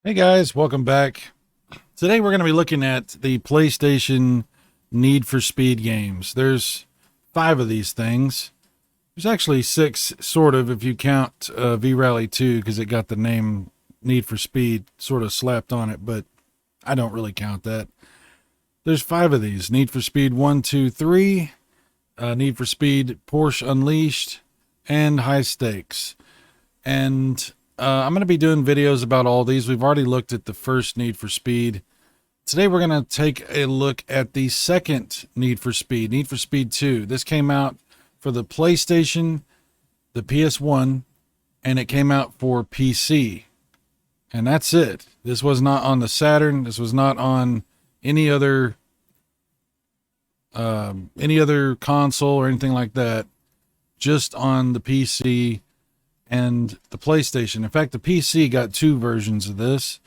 Hey guys, welcome back. Today we're going to be looking at the PlayStation Need for Speed games. There's 5 of these things. There's actually 6, sort of, if you count V-Rally 2, because it got the name Need for Speed sort of slapped on it, but I don't really count that. There's 5 of these. Need for Speed 1, 2, 3, Need for Speed Porsche Unleashed, and High Stakes. And I'm going to be doing videos about all these. We've already looked at the first Need for Speed. Today we're going to take a look at the second Need for Speed 2. This came out for the PlayStation, the PS1, and it came out for PC. And that's it. This was not on the Saturn. This was not on any other console or anything like that. Just on the PC and the PlayStation. In fact, the PC got 2 versions of this.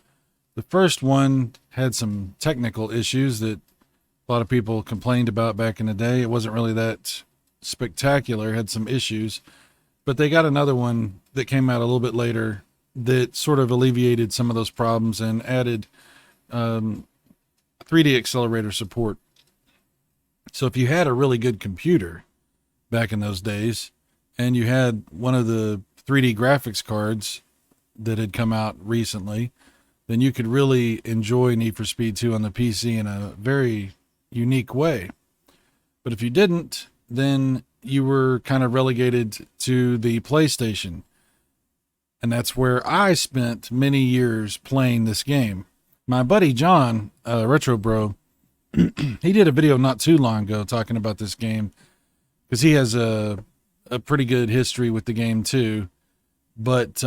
The first one had some technical issues that a lot of people complained about back in the day. It wasn't really that spectacular, had some issues. But they got another one that came out a little bit later that sort of alleviated some of those problems and added 3D accelerator support. So if you had a really good computer back in those days, and you had one of the 3D graphics cards that had come out recently, then you could really enjoy Need for Speed 2 on the PC in a very unique way. But if you didn't, then you were kind of relegated to the PlayStation. And that's where I spent many years playing this game. My buddy John, Retro Bro, he did a video not too long ago talking about this game because he has a pretty good history with the game too. But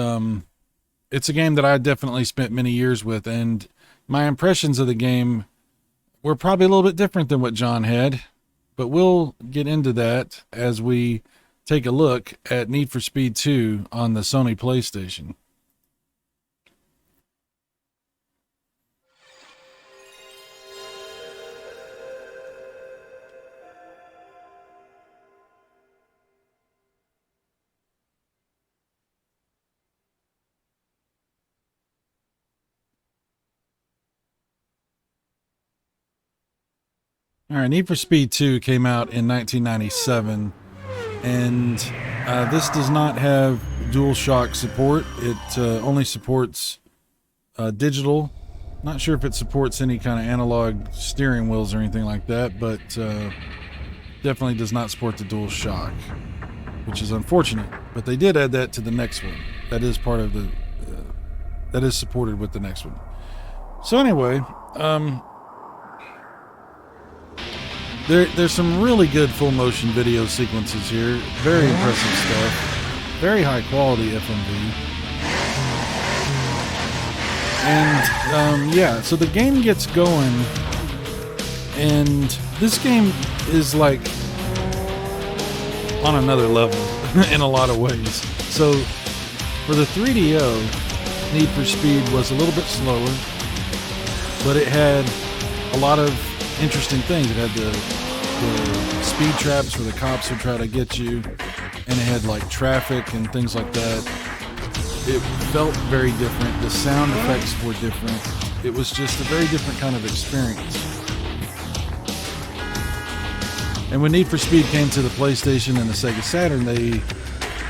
it's a game that I definitely spent many years with, and my impressions of the game were probably a little bit different than what John had, but we'll get into that as we take a look at Need for Speed 2 on the Sony PlayStation. All right, Need for Speed 2 came out in 1997, and this does not have DualShock support. It only supports digital. Not sure if it supports any kind of analog steering wheels or anything like that, but definitely does not support the DualShock, which is unfortunate. But they did add that to the next one. That is part of the that is supported with the next one. So anyway, There's some really good full motion video sequences here. Very impressive stuff. Very high quality FMV. And yeah, so the game gets going, and this game is like on another level in a lot of ways. So for the 3DO, Need for Speed was a little bit slower, but it had a lot of interesting things. It had the speed traps where the cops would try to get you, and it had like traffic and things like that. It felt very different. The sound effects were different. It was just a very different kind of experience. And when Need for Speed came to the PlayStation and the Sega Saturn, they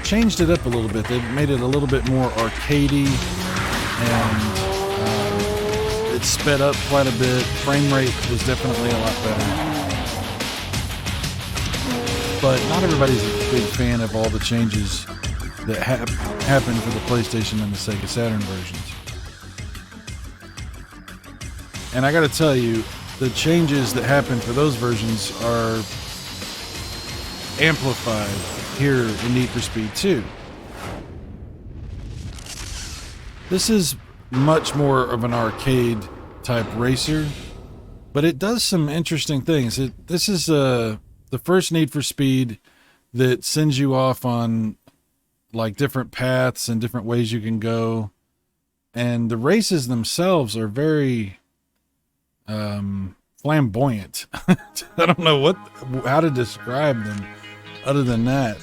changed it up a little bit. They made it a little bit more arcadey, and it sped up quite a bit. Frame rate was definitely a lot better. But not everybody's a big fan of all the changes that happened for the PlayStation and the Sega Saturn versions. And I gotta tell you, the changes that happened for those versions are amplified here in Need for Speed 2. This is much more of an arcade type racer, but it does some interesting things. This is the first Need for Speed that sends you off on like different paths and different ways you can go, and the races themselves are very flamboyant. I don't know how to describe them other than that.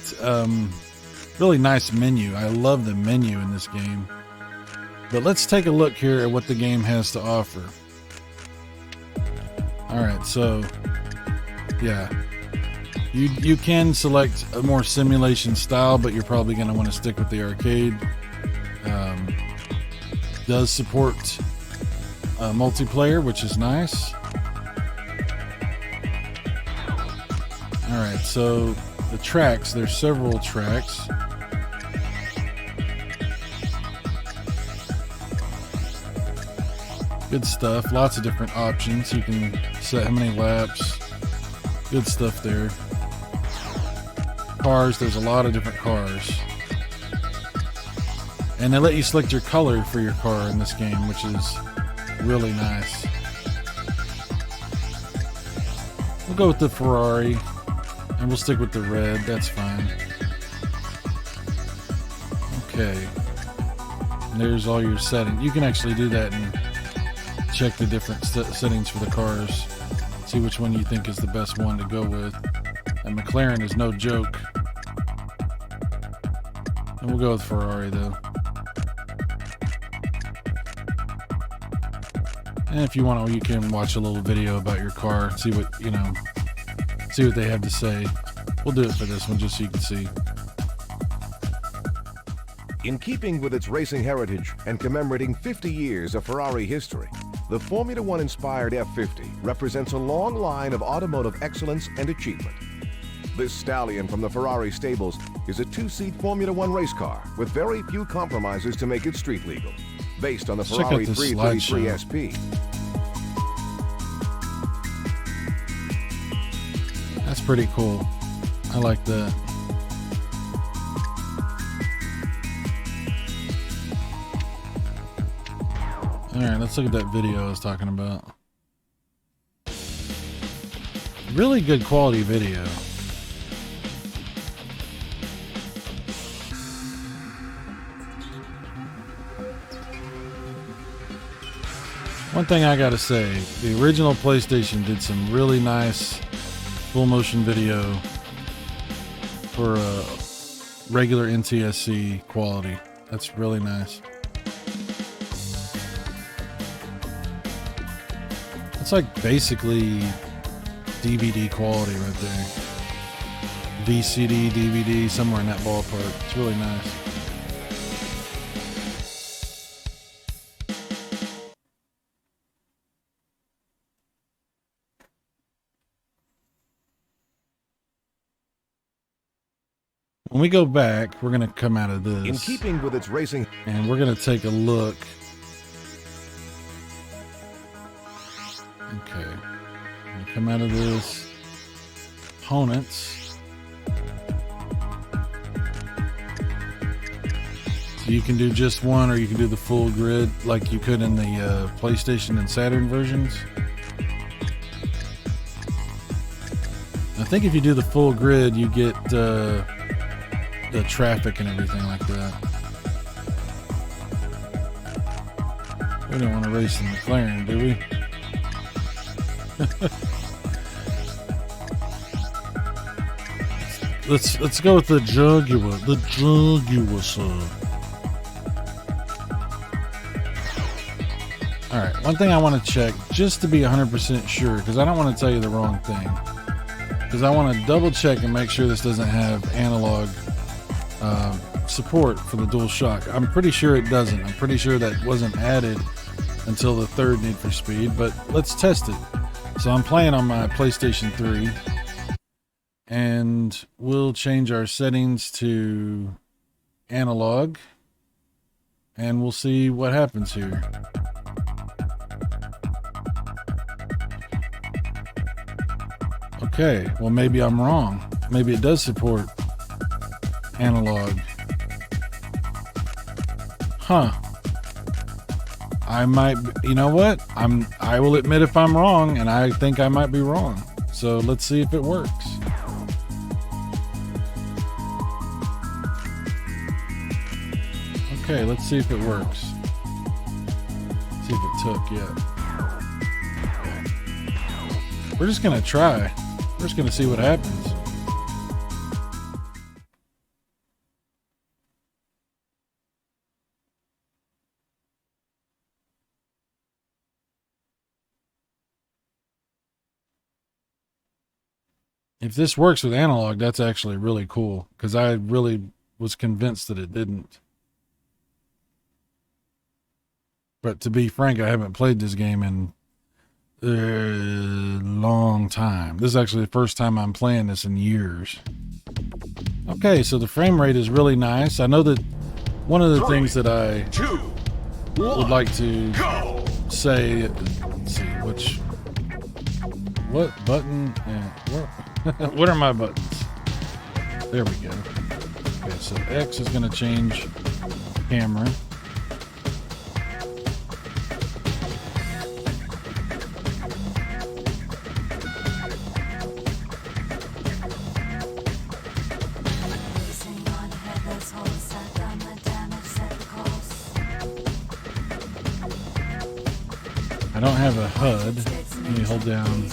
Really nice menu. I love the menu in this game. But let's take a look here at what the game has to offer. Alright, so yeah, you can select a more simulation style, but you're probably going to want to stick with the arcade. Does support multiplayer, which is nice. Alright, so the tracks, there's several tracks. Good stuff, lots of different options. You can set how many laps. Good stuff there. Cars, there's a lot of different cars. And they let you select your color for your car in this game, which is really nice. We'll go with the Ferrari, and we'll stick with the red, that's fine. Okay. And there's all your settings. You can actually do that and check the different settings for the cars. See which one you think is the best one to go with. And McLaren is no joke. And we'll go with Ferrari though. And if you want to, you can watch a little video about your car, see what, you know, see what they have to say. We'll do it for this one just so you can see. In keeping with its racing heritage and commemorating 50 years of Ferrari history, the Formula One inspired F50 represents a long line of automotive excellence and achievement. This stallion from the Ferrari stables is a two-seat Formula One race car with very few compromises to make it street legal, based on the Ferrari 333 SP. That's pretty cool. I like that. Alright, let's look at that video I was talking about. Really good quality video. One thing I gotta say, the original PlayStation did some really nice full motion video for regular NTSC quality. That's really nice. It's like basically DVD quality right there. VCD, DVD, somewhere in that ballpark. It's really nice. When we go back, we're going to come out of this. In keeping with its racing, and we're going to take a look. Okay. Come out of this. Components. So you can do just one, or you can do the full grid like you could in the PlayStation and Saturn versions. I think if you do the full grid, you get the traffic and everything like that. We don't want to race the McLaren, do we? Let's go with the Jaguar. The Jaguar, sir. Alright, one thing I want to check, just to be 100% sure, because I don't want to tell you the wrong thing. Because I want to double check and make sure this doesn't have analog support for the DualShock. I'm pretty sure it doesn't. I'm pretty sure that wasn't added until the third Need for Speed, but let's test it. So I'm playing on my PlayStation 3, and we'll change our settings to analog, and we'll see what happens here. Okay, well maybe I'm wrong. Maybe it does support analog. Huh. I might, you know what? I will admit if I'm wrong, and I think I might be wrong. So let's see if it works. Okay, let's see if it works. See if it took yet. We're just gonna try. We're just gonna see what happens. If this works with analog, that's actually really cool, because I really was convinced that it didn't. But to be frank, I haven't played this game in a long time. This is actually the first time I'm playing this in years. Okay, so the frame rate is really nice. I know that one of the things that I would like to say, let's see, what button, what are my buttons? There we go. Okay, so X is going to change camera. I don't have a HUD. Let me hold down.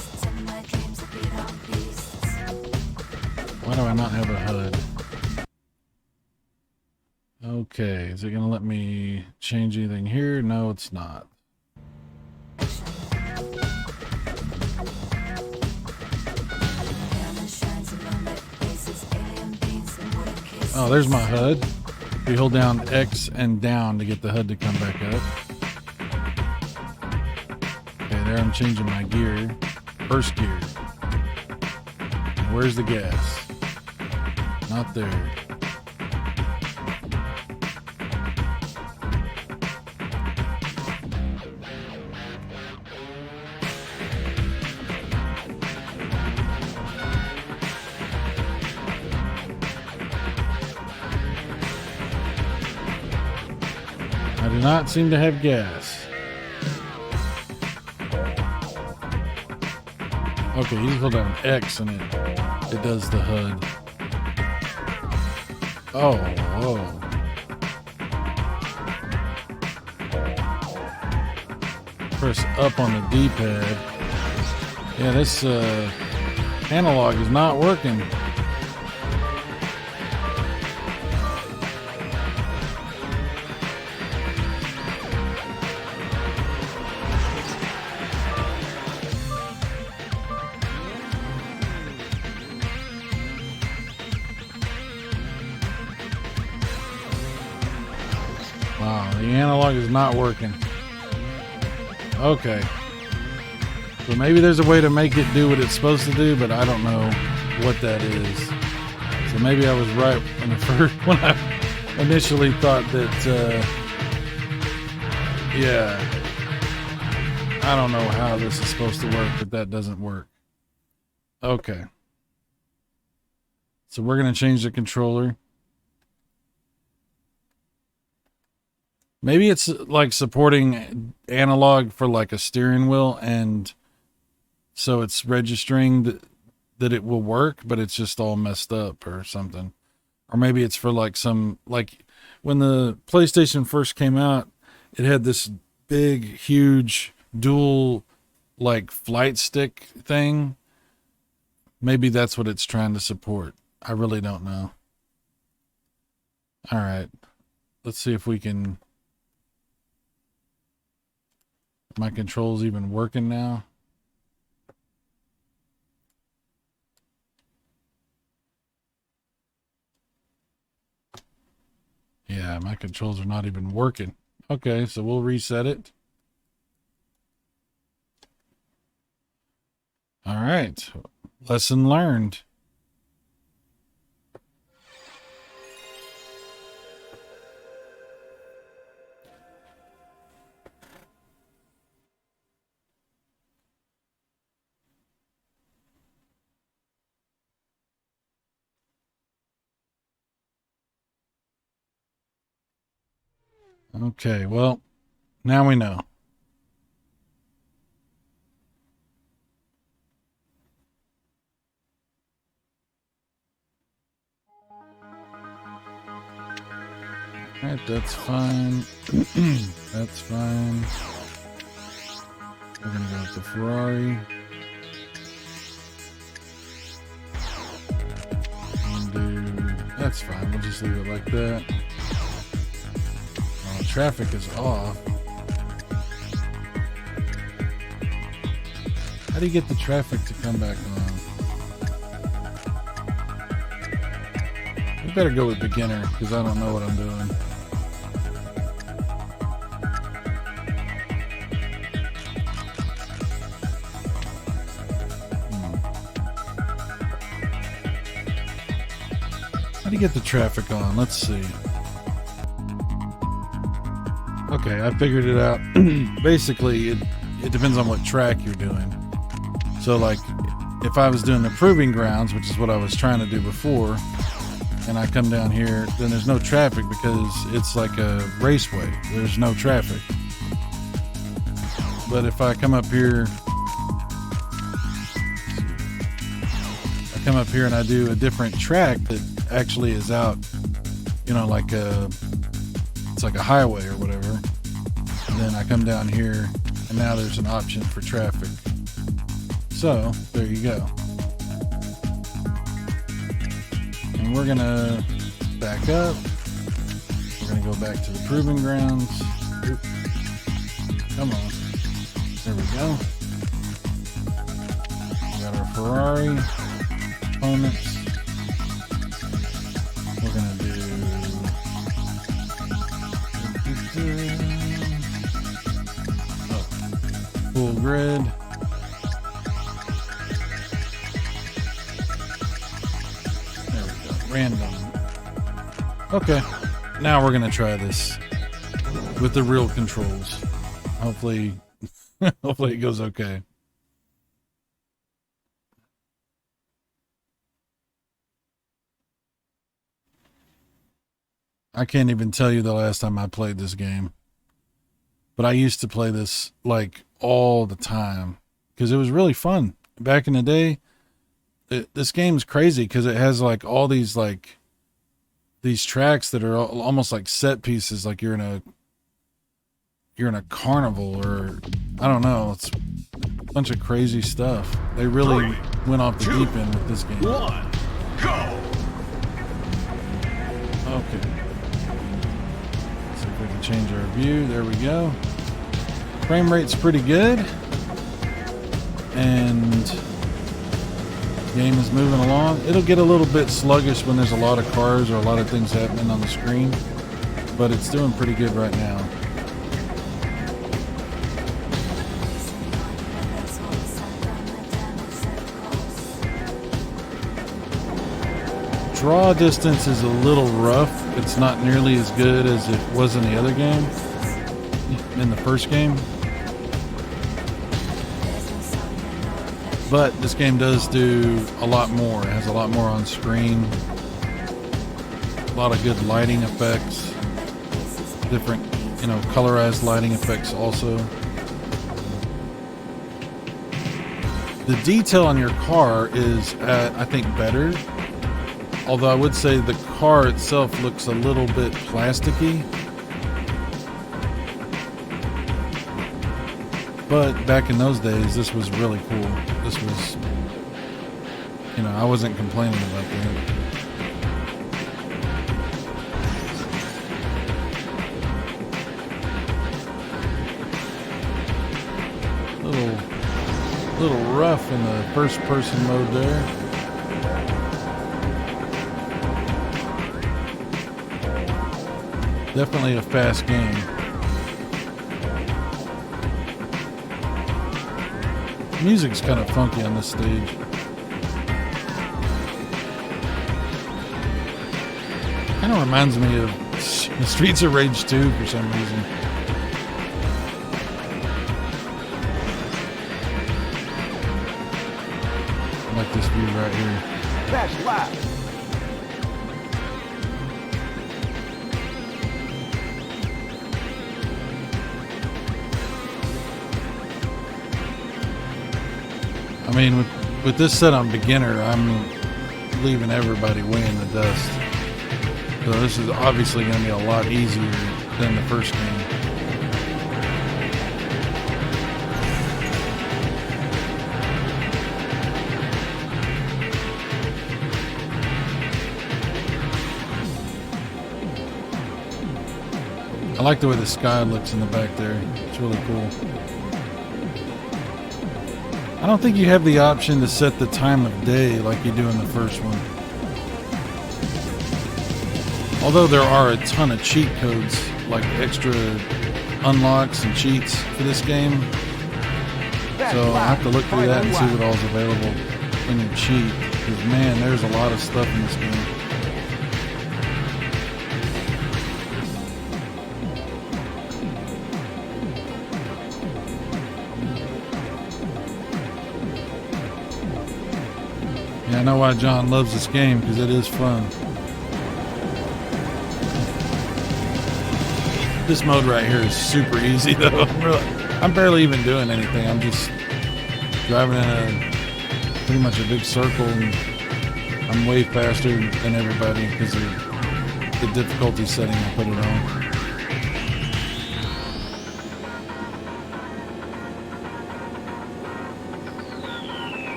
Why do I not have a HUD? Okay, is it going to let me change anything here? No, it's not. Oh, there's my HUD. You hold down X and down to get the HUD to come back up. Okay, there I'm changing my gear. First gear. Where's the gas? Not there. I do not seem to have gas. Okay, you hold down X and it does the HUD. Oh, whoa. Press up on the D-pad. Yeah, this analog is not working. Wow, the analog is not working. Okay. So maybe there's a way to make it do what it's supposed to do, but I don't know what that is. So maybe I was right in the first when I initially thought that yeah. I don't know how this is supposed to work, but that doesn't work. Okay. So we're going to change the controller. Maybe it's like supporting analog for like a steering wheel, and so it's registering that it will work, but it's just all messed up or something. Or maybe it's for like some, like when the PlayStation first came out, it had this big, huge dual like flight stick thing. Maybe that's what it's trying to support. I really don't know. All right. Let's see if we can... My controls even working now? Yeah, my controls are not even working. Okay, so we'll reset it. All right. Lesson learned. Okay, well, now we know. All right, that's fine. That's fine. We're gonna go with the Ferrari. That's fine. We'll just leave it like that. Traffic is off. How do you get the traffic to come back on? I better go with beginner because I don't know what I'm doing. How do you get the traffic on? Let's see. Okay, I figured it out. Basically, it depends on what track you're doing. So like, if I was doing the proving grounds, which is what I was trying to do before, and I come down here, then there's no traffic because it's like a raceway. There's no traffic. But if I come up here, and I do a different track that actually is out, you know, like it's like a highway or whatever. And then I come down here, and now there's an option for traffic. So there you go. And we're gonna back up. We're gonna go back to the proving grounds. Oop. Come on. There we go. We got our Ferrari components. We're gonna do full grid. There we go. Random. Okay. Now we're gonna try this with the real controls. Hopefully, hopefully it goes okay. I can't even tell you the last time I played this game. But I used to play this like all the time because it was really fun. Back in the day, this game's crazy because it has like all these like these tracks that are almost like set pieces, like you're in a carnival, or I don't know, it's a bunch of crazy stuff. They really went off the deep end with this game. One, go! Okay. See if we can change our view. There we go. Frame rate's pretty good. And game is moving along. It'll get a little bit sluggish when there's a lot of cars or a lot of things happening on the screen. But it's doing pretty good right now. Draw distance is a little rough. It's not nearly as good as it was in the other game, in the first game. But this game does do a lot more. It has a lot more on screen. A lot of good lighting effects. Different, you know, colorized lighting effects also. The detail on your car is, I think, better. Although I would say the car itself looks a little bit plasticky. But back in those days, this was really cool. This was, you know, I wasn't complaining about that. Little rough in the first person mode there. Definitely a fast game. Music's kind of funky on this stage. Kind of reminds me of Streets of Rage 2 for some reason. I like this view right here. Best lap. I mean, with this set on beginner, I'm leaving everybody way in the dust. So this is obviously going to be a lot easier than the first game. I like the way the sky looks in the back there. It's really cool. I don't think you have the option to set the time of day like you do in the first one. Although there are a ton of cheat codes, like extra unlocks and cheats for this game. So I'll have to look through that and see what all's available when you cheat. Because man, there's a lot of stuff in this game. Yeah, I know why John loves this game, because it is fun. This mode right here is super easy though. I'm barely even doing anything. I'm just driving in a pretty much a big circle, and I'm way faster than everybody because of the difficulty setting I put it on.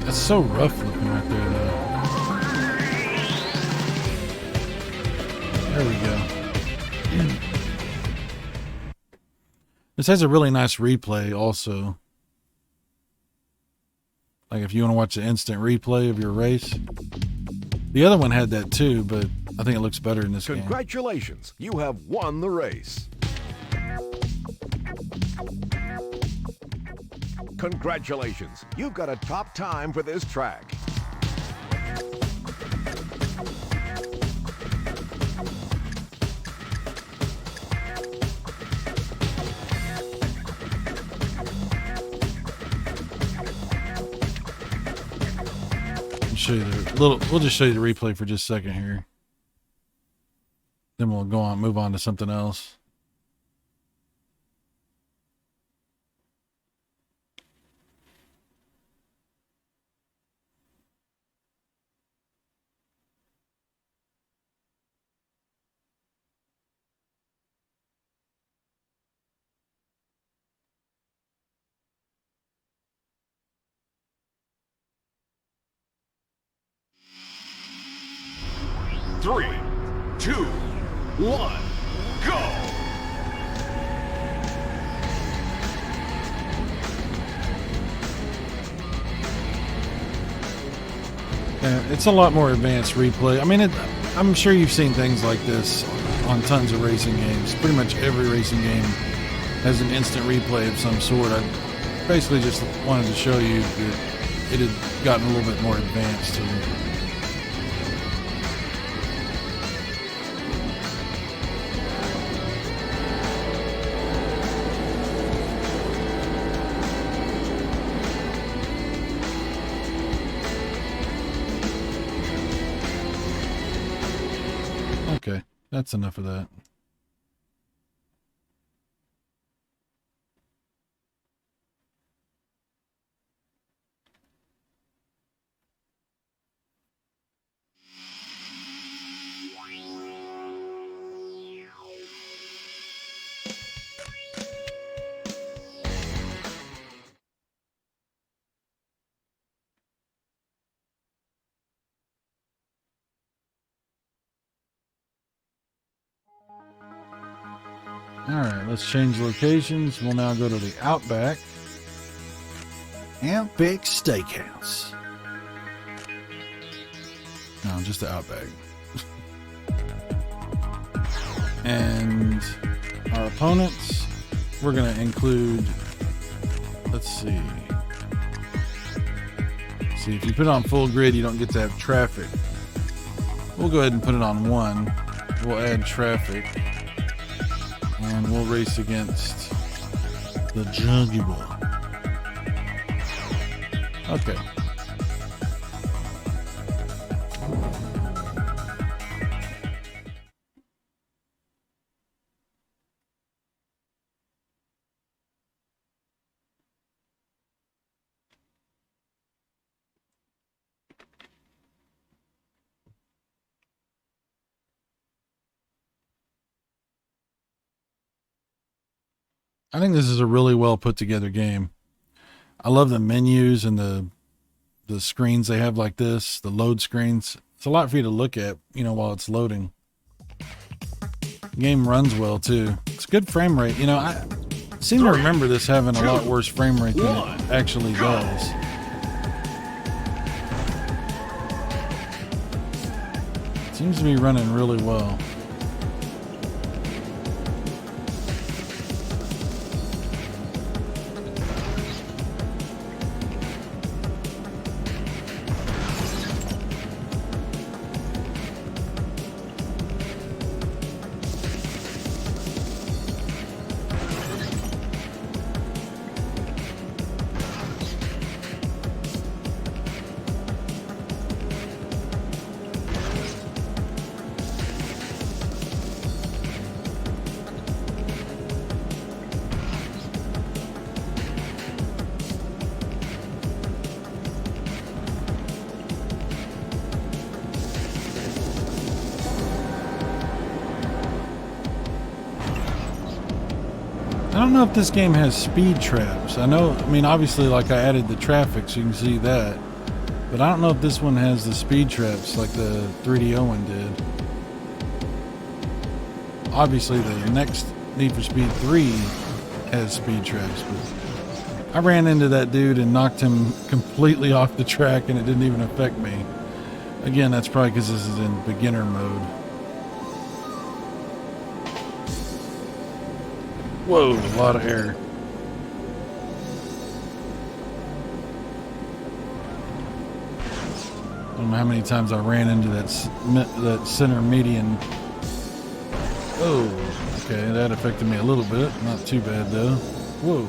That's so rough looking right there though. There we go. This has a really nice replay also. Like if you want to watch the instant replay of your race. The other one had that too, but I think it looks better in this game. Congratulations, you have won the race. Congratulations, you've got a top time for this track. Show you we'll just show you the replay for just a second here. Then we'll move on to something else. Three, two, one, go! Yeah, it's a lot more advanced replay. I mean, I'm sure you've seen things like this on tons of racing games. Pretty much every racing game has an instant replay of some sort. I basically just wanted to show you that it had gotten a little bit more advanced too. Okay, that's enough of that. Alright, let's change locations. We'll now go to the Outback. Outback Steakhouse. No, just the Outback. And our opponents, we're going to include, let's see. See, if you put it on full grid, you don't get to have traffic. We'll go ahead and put it on 1. We'll add traffic. And we'll race against the Jugular. Okay. I think this is a really well put together game. I love the menus and the screens they have like this, the load screens. It's a lot for you to look at, you know, while it's loading. The game runs well too. It's a good frame rate. You know, I seem to remember this having a lot worse frame rate than it actually does. Seems to be running really well. I don't know if this game has speed traps. I mean, obviously, like I added the traffic so you can see that. But I don't know if this one has the speed traps like the 3DO one did. Obviously, the next Need for Speed 3 has speed traps, but I ran into that dude and knocked him completely off the track and it didn't even affect me. Again, that's probably because this is in beginner mode. Whoa, a lot of air. I don't know how many times I ran into that center median. Oh, okay, that affected me a little bit. Not too bad though. Whoa.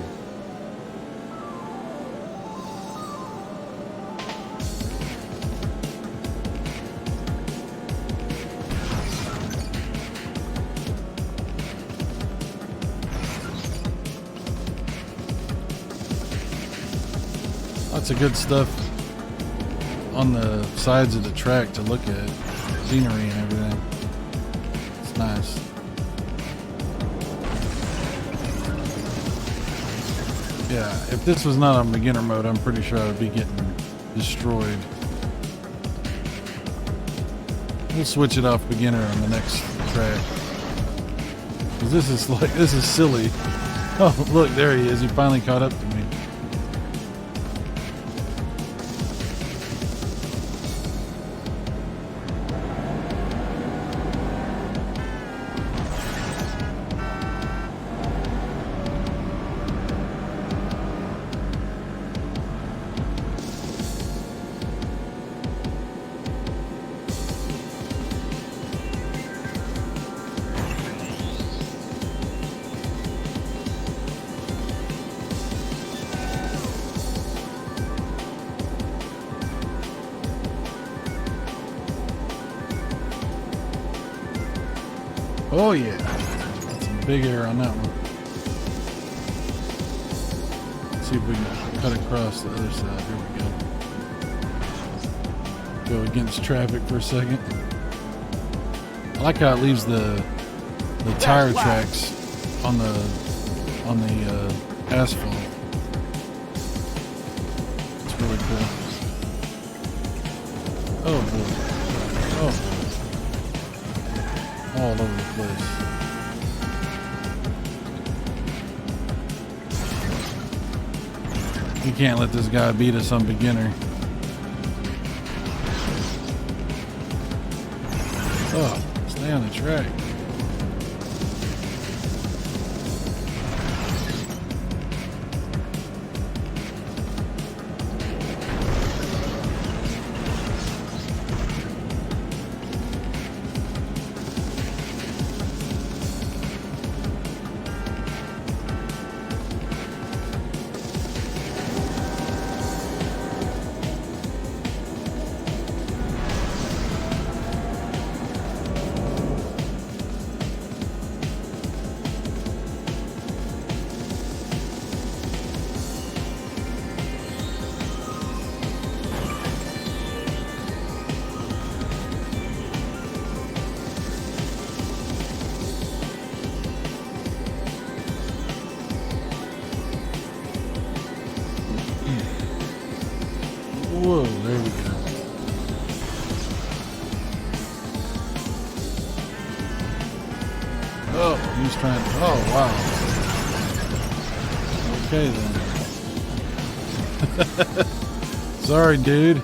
Lots of good stuff on the sides of the track to look at, scenery and everything. It's nice. Yeah, if this was not on beginner mode, I'm pretty sure I would be getting destroyed. We'll switch it off beginner on the next track. 'Cause this is silly. Oh, look, there he is. He finally caught up to me. Oh yeah, that's some big air on that one. Let's see if we can cut across the other side. Here we go. Go against traffic for a second. I like how it leaves the tire tracks on the asphalt. It's really cool. Oh boy. Oh boy. All over the place. We can't let this guy beat us on beginner. Oh, stay on the track. Whoa, there we go. Oh, he's trying to, oh wow. Okay then. Sorry, dude.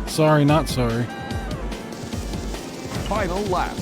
Sorry, not sorry. final lap.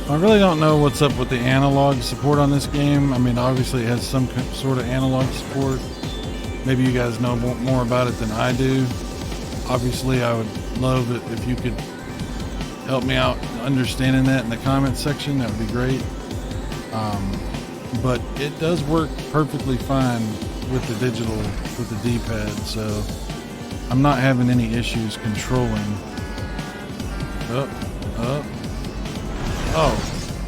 I really don't know what's up with the analog support on this game. I mean, obviously it has some sort of analog support. Maybe you guys know more about it than I do. Obviously, I would love it if you could help me out understanding that in the comments section. That would be great. But it does work perfectly fine with the digital, with the D-pad, so I'm not having any issues controlling. Up, up. Oh,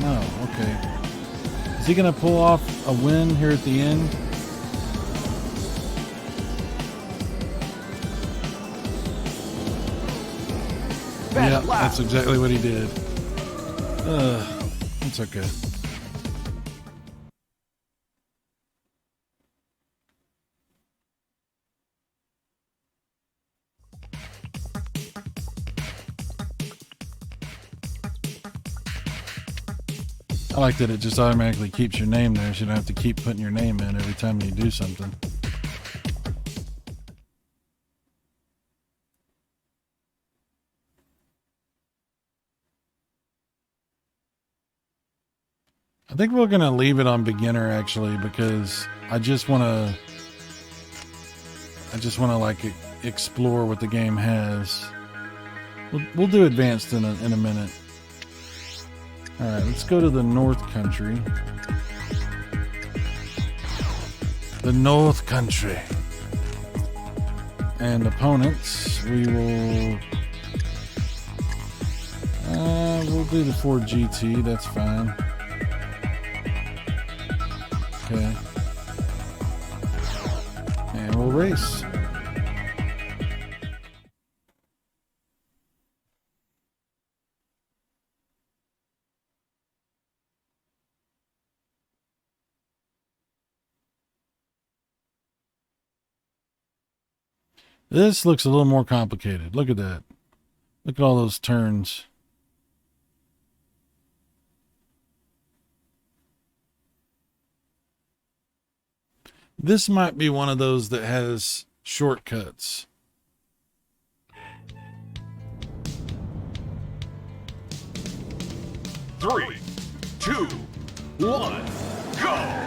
no, okay. Is he going to pull off a win here at the end? Yeah, that's exactly what he did. It's okay. I like that it just automatically keeps your name there, so you don't have to keep putting your name in every time you do something. I think we're going to leave it on beginner actually, because I just want to like explore what the game has. We'll do advanced in a minute. All right, let's go to the North Country. The North Country. And opponents, we will we'll do the Ford GT, that's fine. Okay. And we'll race. This looks a little more complicated. Look at that. Look at all those turns. This might be one of those that has shortcuts. Three, two, one, go!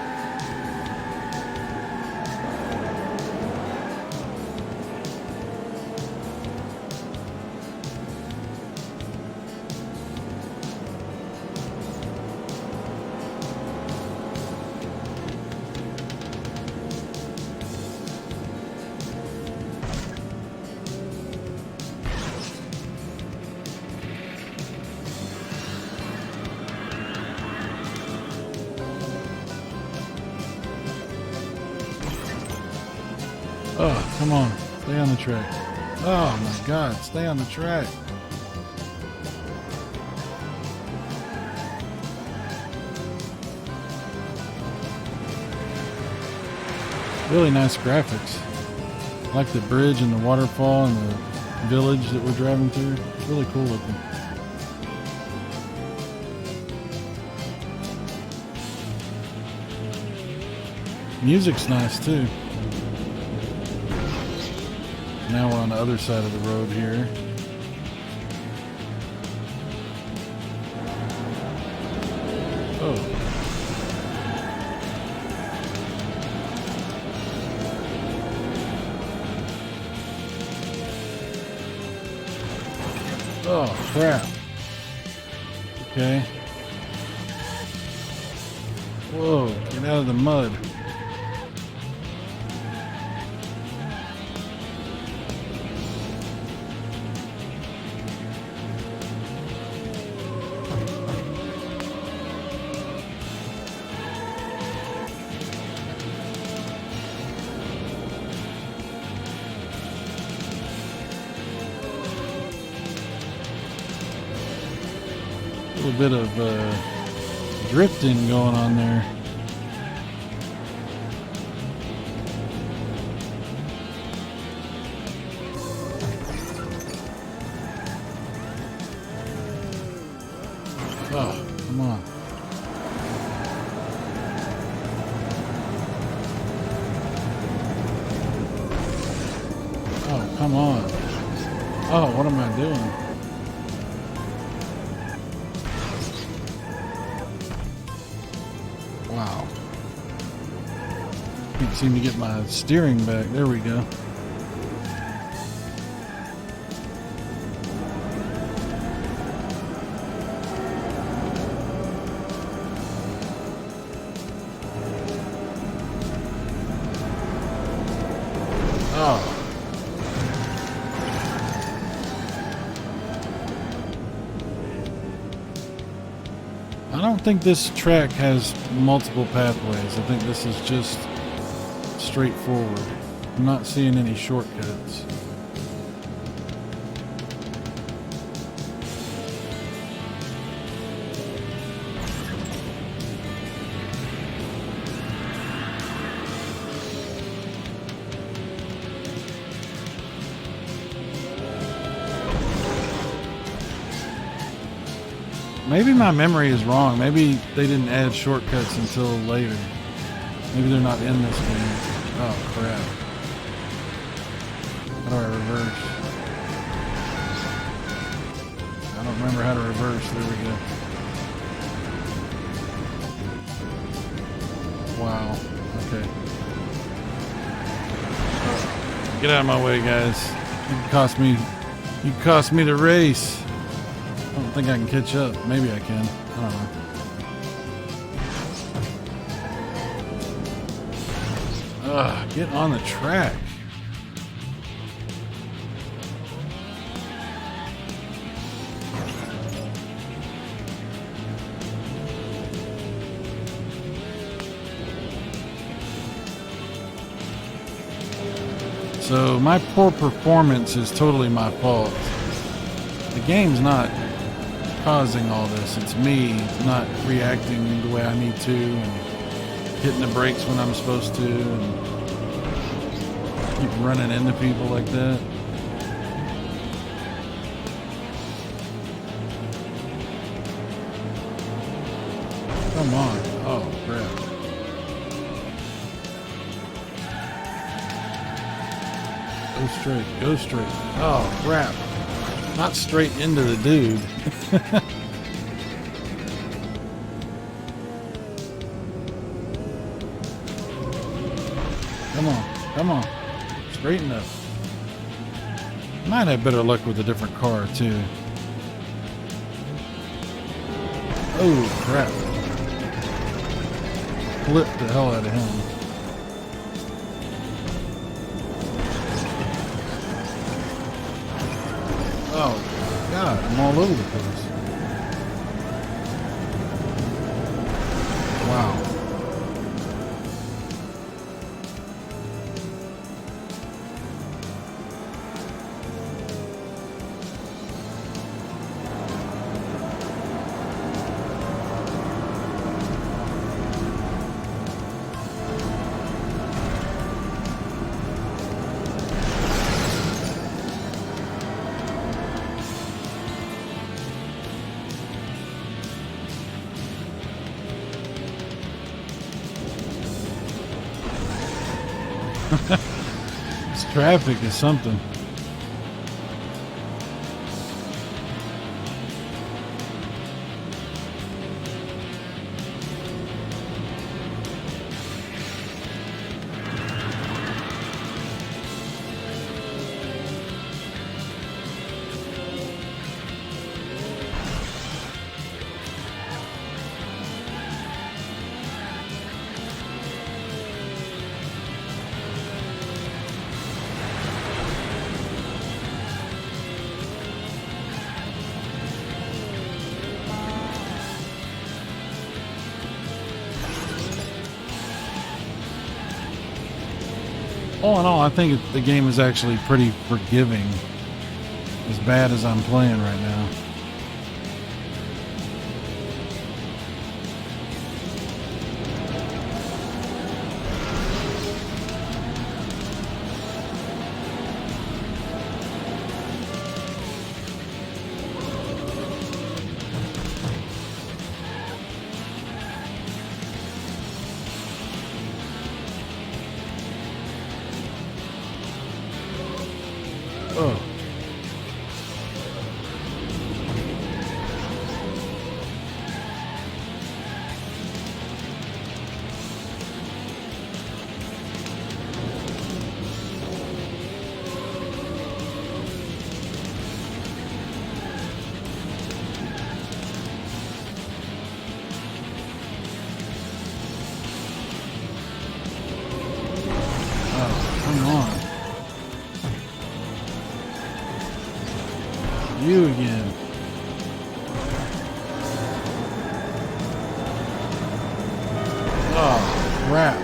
Oh, come on. Stay on the track. Oh my God, stay on the track. Really nice graphics. I like the bridge and the waterfall and the village that we're driving through. It's really cool looking. Music's nice too. Now we're on the other side of the road here. Oh. Oh, crap. Okay. Whoa, get Get out of the mud. A little bit of drifting going on there. Oh, come on. Oh, come on. Oh, what am I doing? Wow. Can't seem to get my steering back. There we go. Oh. I don't think this track has multiple pathways. I think this is just straightforward. I'm not seeing any shortcuts. Maybe my memory is wrong. Maybe they didn't add shortcuts until later. Maybe they're not in this game. Oh, crap. How do I reverse? I don't remember how to reverse. There we go. Wow. Okay. Get out of my way, guys. You can cost me the race. I don't think I can catch up. Maybe I can. I don't know. Ugh, get on the track. So my poor performance is totally my fault. The game's not causing all this. It's me not reacting the way I need to and hitting the brakes when I'm supposed to and keep running into people like that. Come on. Oh, crap. Go straight. Go straight. Oh, crap. Not straight into the dude. Come on. Come on. Straighten up. Might have better luck with a different car, too. Oh, crap. Flipped the hell out of him. Oh, God, I'm all over the place. Wow. This traffic is something. All in all, I think the game is actually pretty forgiving, as bad as I'm playing right now. Oh. Oh, come on. You again. Oh, crap.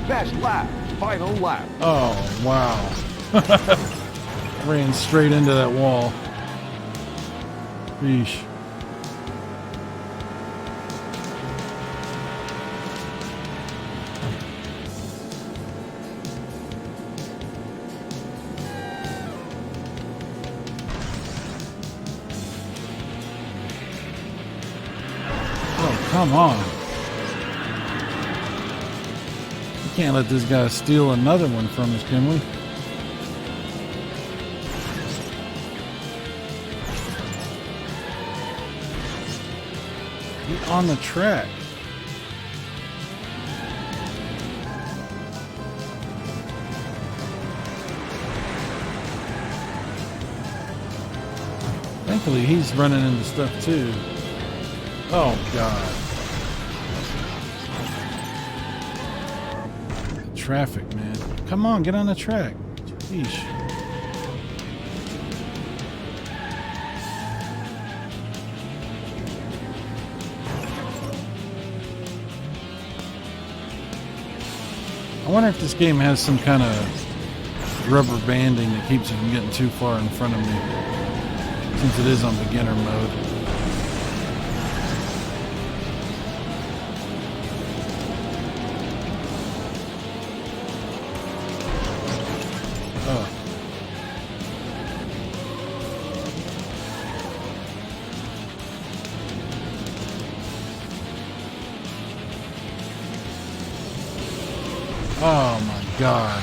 Best lap, final lap. Oh, wow. Ran straight into that wall. Yeesh. Oh, come on. Can't let this guy steal another one from us, can we? Get on the track. Thankfully, he's running into stuff too. Oh, God. Traffic, man. Come on, get on the track. Sheesh. I wonder if this game has some kind of rubber banding that keeps you from getting too far in front of me, since it is on beginner mode. Oh. Oh my God.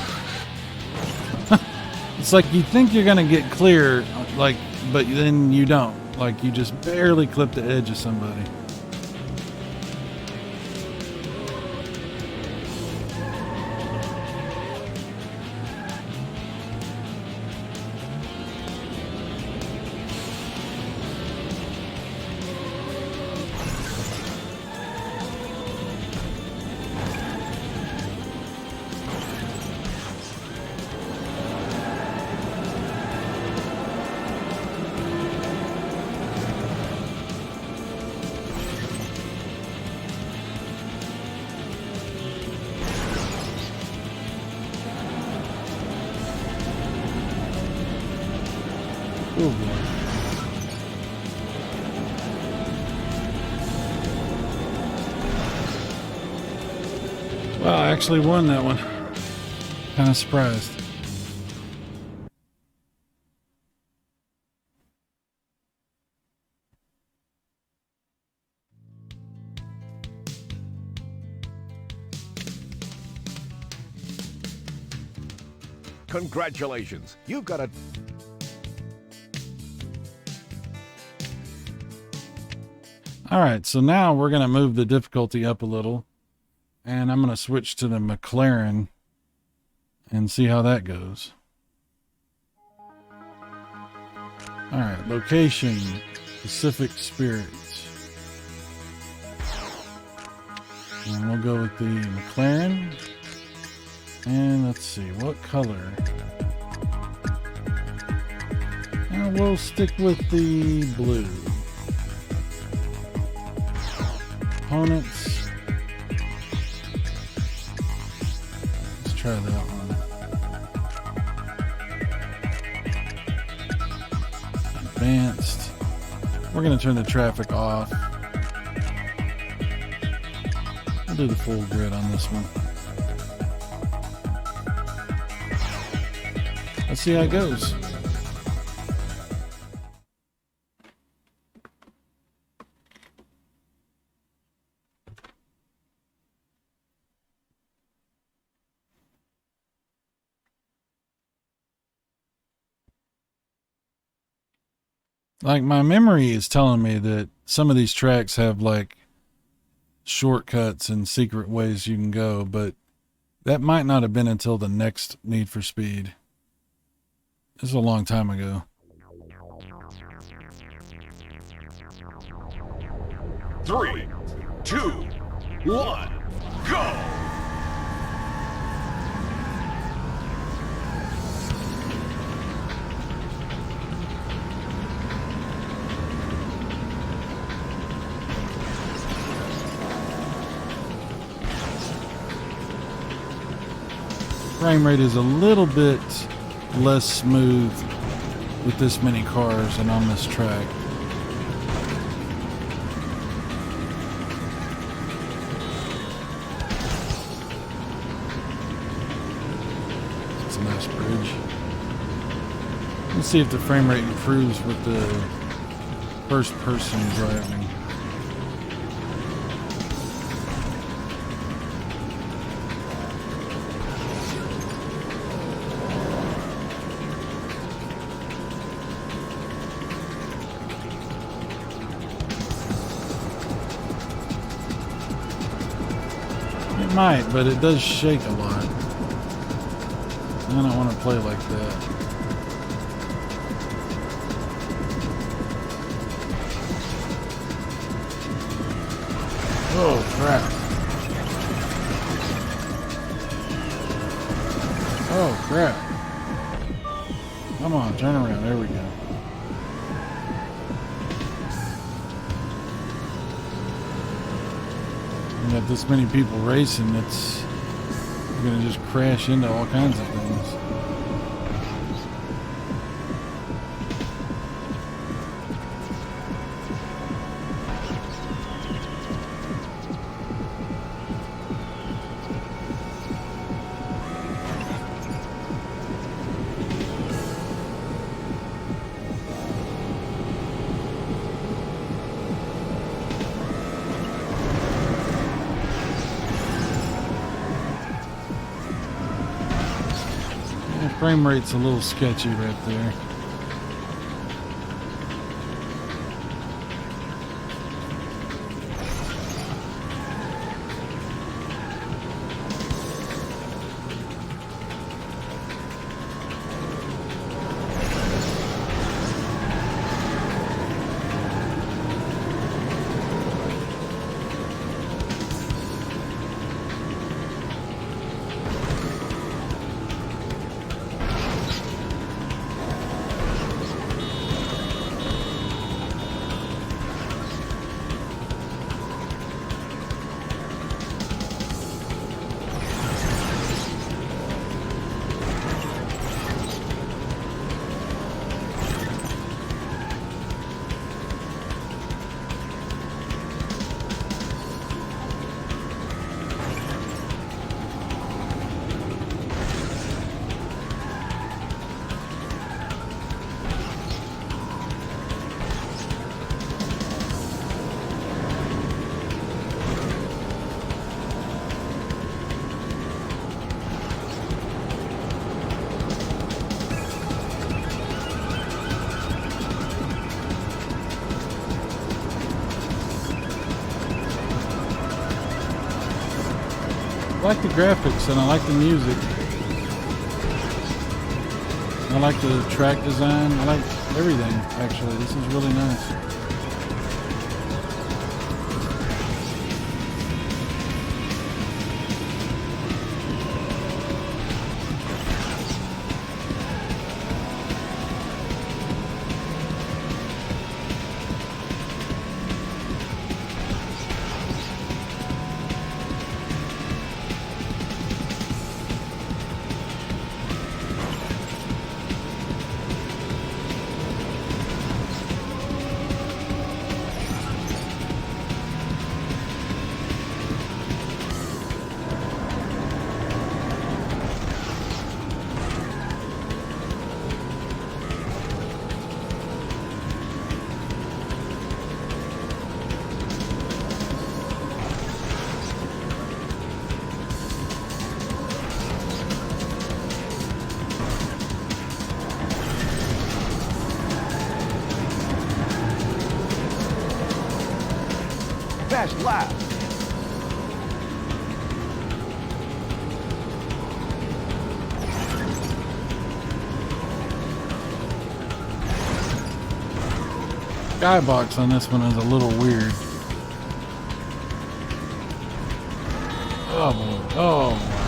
It's like you think you're gonna get clear, like, but then you don't. Like you just barely clip the edge of somebody. Oh boy. Well, I actually won that one. Kind of surprised. Congratulations. You've got a... All right, so now we're going to move the difficulty up a little, and I'm going to switch to the McLaren and see how that goes. All right, location, Pacific Spirits. And we'll go with the McLaren. And let's see, what color? We'll stick with the blue. Components. Let's try that one. Advanced. We're going to turn the traffic off. We'll do the full grid on this one. Let's see how it goes. Like, my memory is telling me that some of these tracks have like shortcuts and secret ways you can go, but that might not have been until the next Need for Speed. This is a long time ago. 3, 2, 1, go! Frame rate is a little bit less smooth with this many cars and on this track. It's a nice bridge. Let's see if the frame rate improves with the first person driving. It might, but it does shake a lot. I don't want to play like that. Oh, crap. Oh, crap. Come on, turn around. There we go. You got this many people racing, you're going to just crash into all kinds of things. Frame rate's a little sketchy right there. I like the graphics and I like the music. I like the track design. I like everything, actually. This is really nice. Fast lap. Skybox on this one is a little weird. Oh boy. Oh my.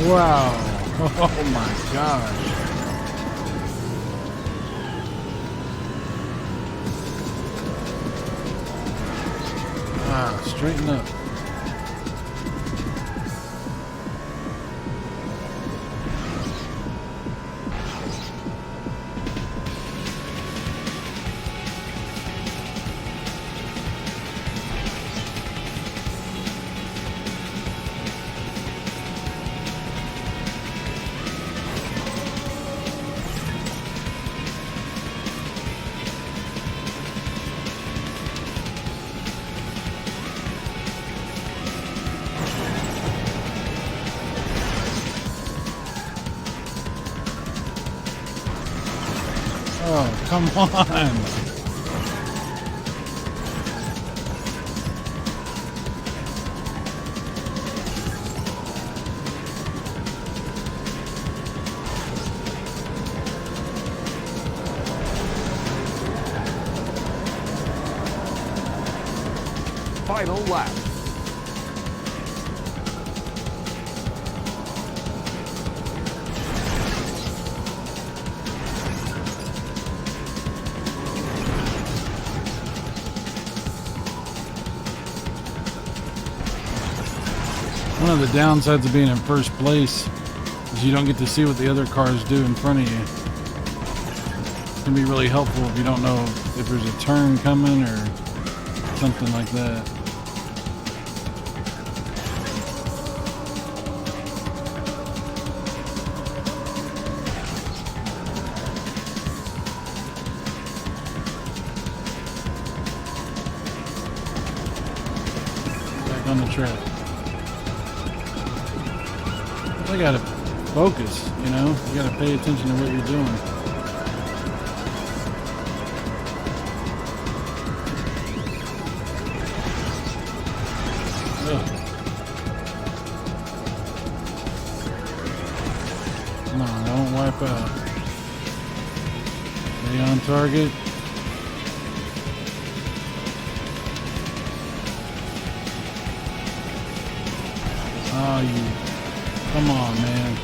Wow. Oh my gosh. Wow, straighten up. Oh, come on. Final lap. One of the downsides of being in first place is you don't get to see what the other cars do in front of you. It can be really helpful if you don't know if there's a turn coming or something like that. Back on the track. I gotta focus, you know? You gotta pay attention to what you're doing. Ugh. Come on, don't wipe out. Stay on target. Oh, you... Come on, man.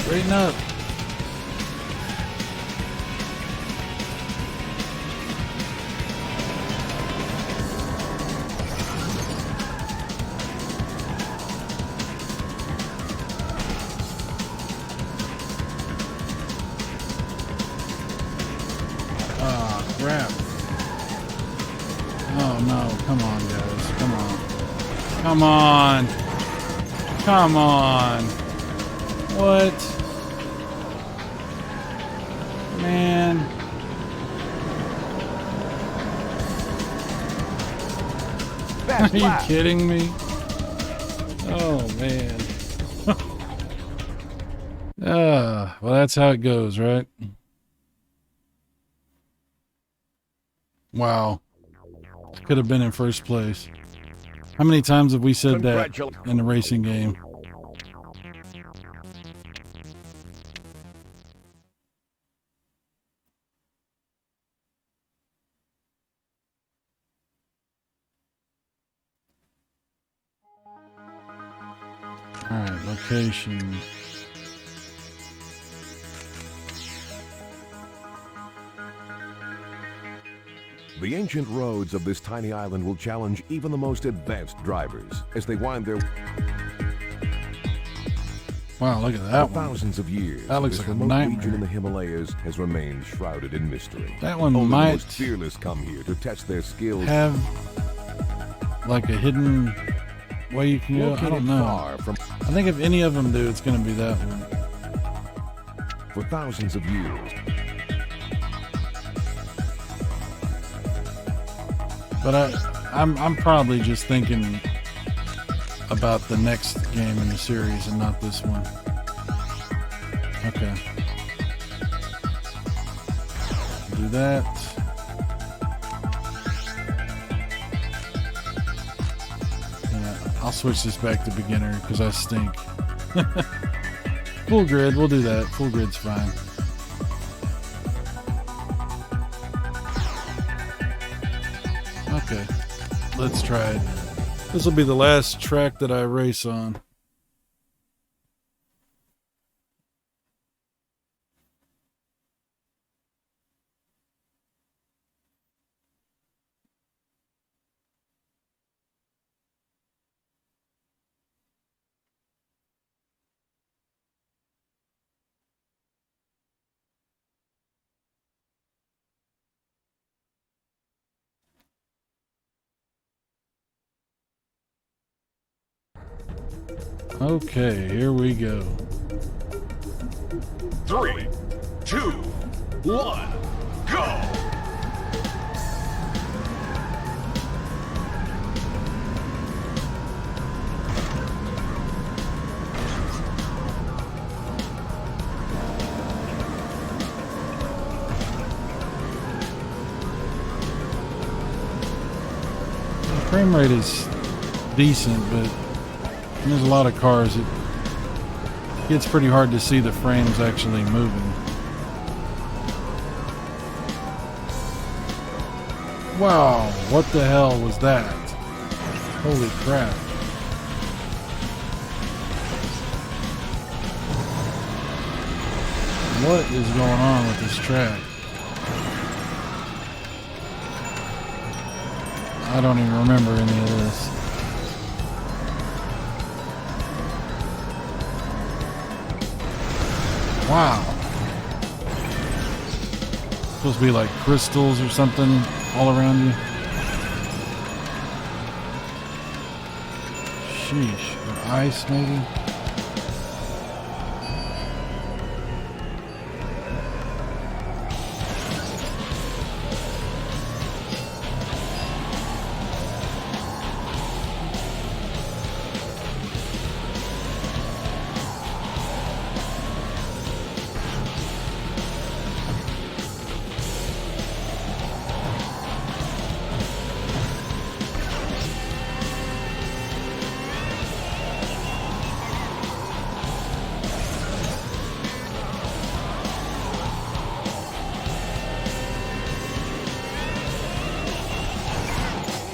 Straighten up. Oh no, come on guys, come on. Come on. Come on. What? Man. Fast Are you lap. kidding me? Oh man. Well that's how it goes, right? Wow. Could have been in first place. How many times have we said that in the racing game? Alright, location. The ancient roads of this tiny island will challenge even the most advanced drivers as they wind their Wow, look at that for one. thousands of years. That looks this like a remote region nightmare. in the Himalayas has remained shrouded in mystery. That one Only the might most fearless come here to test their skills. have like a hidden way you can go. I Located don't know. far from I think if any of them do, it's going to be that one. for thousands of years. But I'm probably just thinking about the next game in the series and not this one. Okay. Do that. Yeah, I'll switch this back to beginner because I stink. Full grid, we'll do that. Full grid's fine. Okay, let's try it. This will be the last track that I race on. Okay, here we go. 3, 2, 1, go! The frame rate is decent, but there's a lot of cars. It gets pretty hard to see the frames actually moving. Wow, what the hell was that? Holy crap. What is going on with this track? I don't even remember any of this. Wow. Supposed to be like crystals or something all around you. Sheesh. Or ice maybe?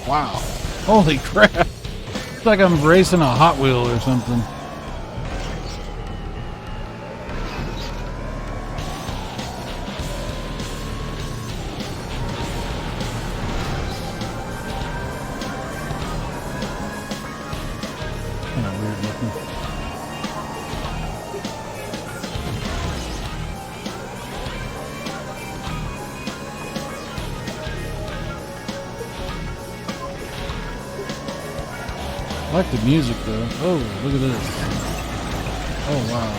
Wow. Holy crap. It's like I'm racing a Hot Wheel or something. Kind of weird looking. I like the music though. Oh, look at this. Oh, wow.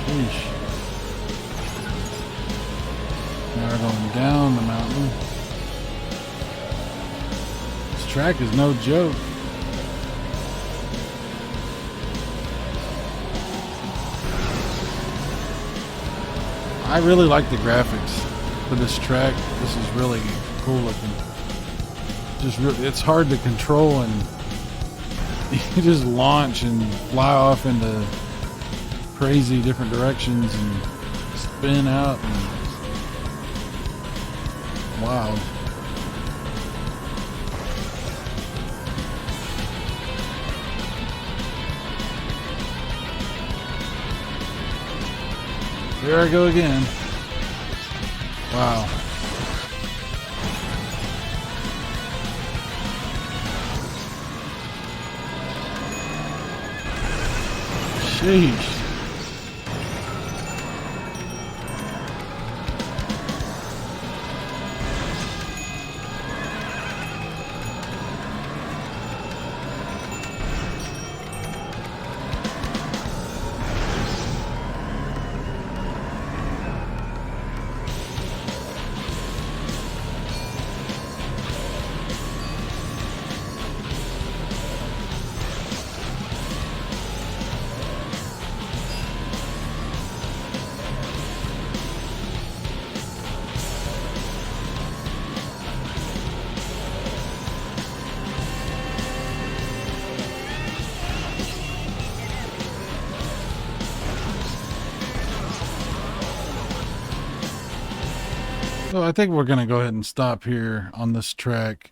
Sheesh. Now we're going down the mountain. This track is no joke. I really like the graphics for this track. This is really cool looking. It's hard to control, and you just launch and fly off into crazy different directions and spin out. And wow. There I go again. Wow. Sheesh. So I think we're going to go ahead and stop here on this track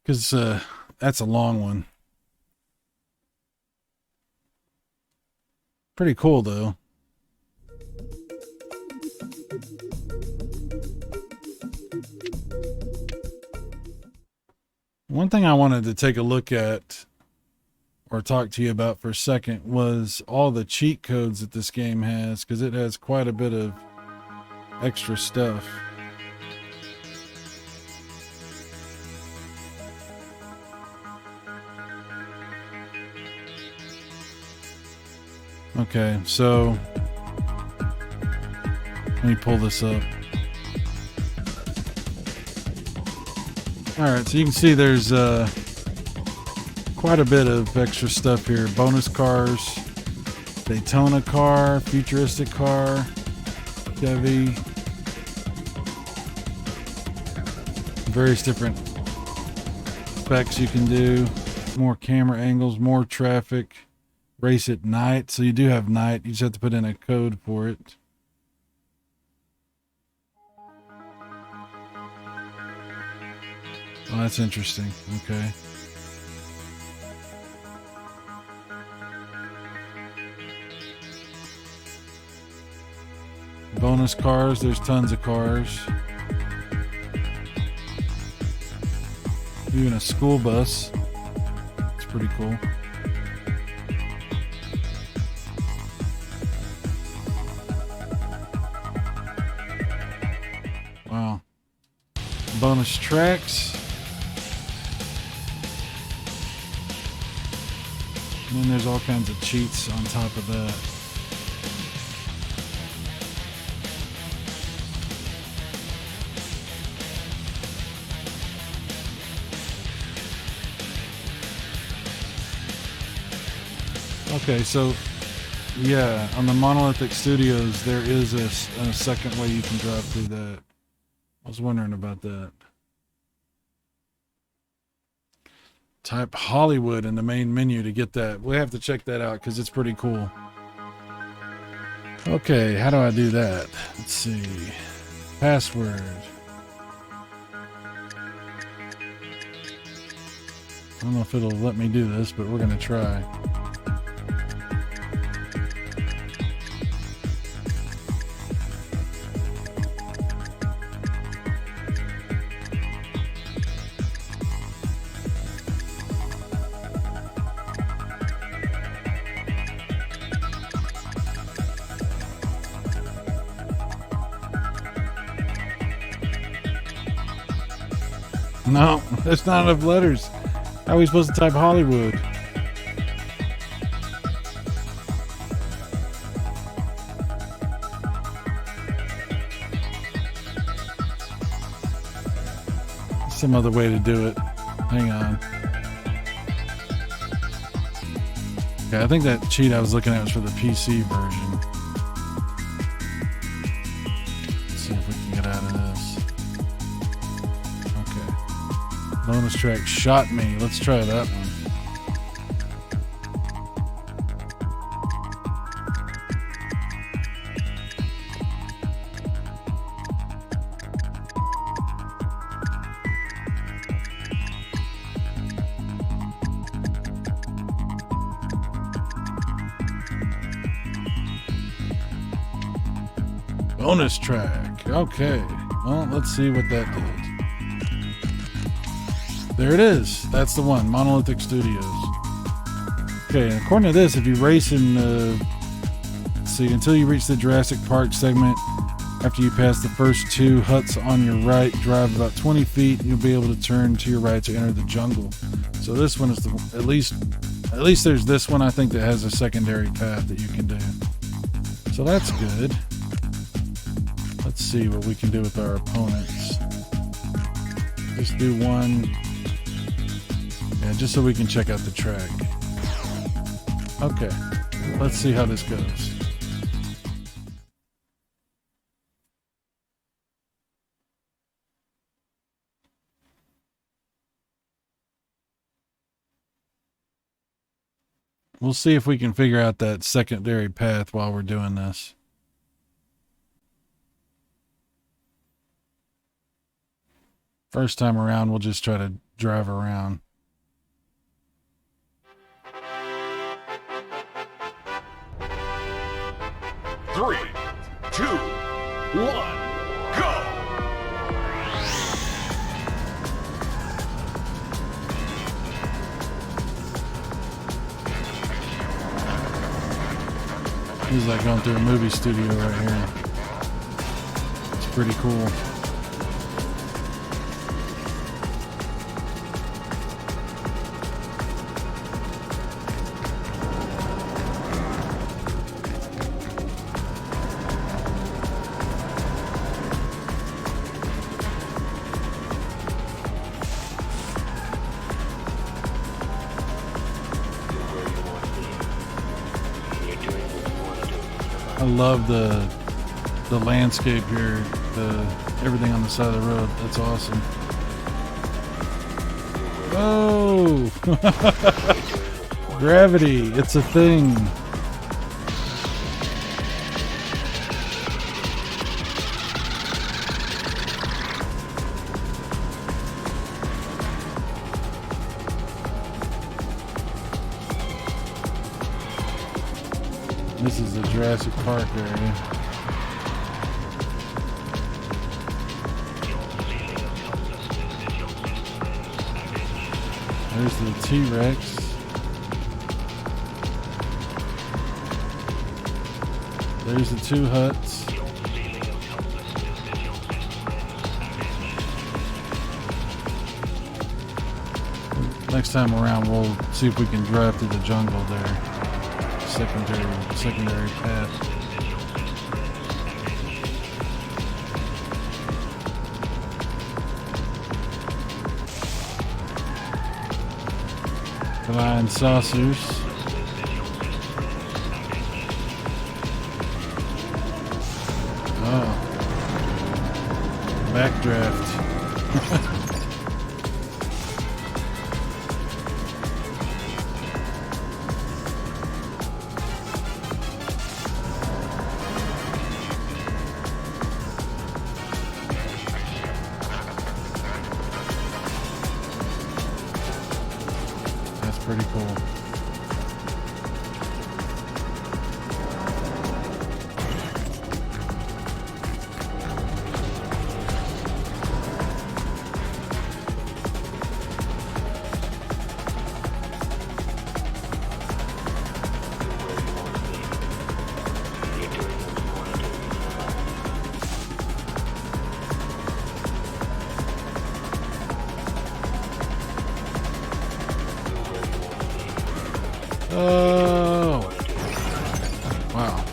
because that's a long one. Pretty cool though. One thing I wanted to take a look at or talk to you about for a second was all the cheat codes that this game has, because it has quite a bit of extra stuff. Okay, so let me pull this up. All right, so you can see there's quite a bit of extra stuff here. Bonus cars, Daytona car, futuristic car, Chevy, various different specs you can do, more camera angles, more traffic, race at night. So you do have night, you just have to put in a code for it. Oh, that's interesting. Okay. Bonus cars, there's tons of cars. Even a school bus. It's pretty cool. Wow. Bonus tracks. And then there's all kinds of cheats on top of that. Okay, so yeah, on the Monolithic Studios, there is a second way you can drive through that. I was wondering about that. Type Hollywood in the main menu to get that. We'll have to check that out because it's pretty cool. Okay, how do I do that? Let's see. Password. I don't know if it'll let me do this, but we're going to try. No, there's not enough letters. How are we supposed to type Hollywood? Some other way to do it. Hang on. Okay, I think that cheat I was looking at was for the PC version. Let's see if we can get out of this. Okay. Bonus track Shot Me. Let's try that one. Bonus track. Okay. Well, let's see what that did. There it is. That's the one. Monolithic Studios. Okay, and according to this, if you race in see, until you reach the Jurassic Park segment, after you pass the first two huts on your right, drive about 20 feet, you'll be able to turn to your right to enter the jungle. So this one is the at least there's this one I think that has a secondary path that you can do. So that's good. Let's see what we can do with our opponents. Just do one. Yeah, just so we can check out the track. Okay, let's see how this goes. We'll see if we can figure out that secondary path while we're doing this. First time around, we'll just try to drive around. Three, two, one, go! This is like going through a movie studio right here. It's pretty cool. I love the landscape here, everything on the side of the road. That's awesome. Oh, gravity! It's a thing. This is the Jurassic Park area. There's the T-Rex. There's the two huts. Next time around, we'll see if we can drive through the jungle there. Secondary path. Flying saucers. Oh. Backdraft. Pretty cool. Oh. Wow.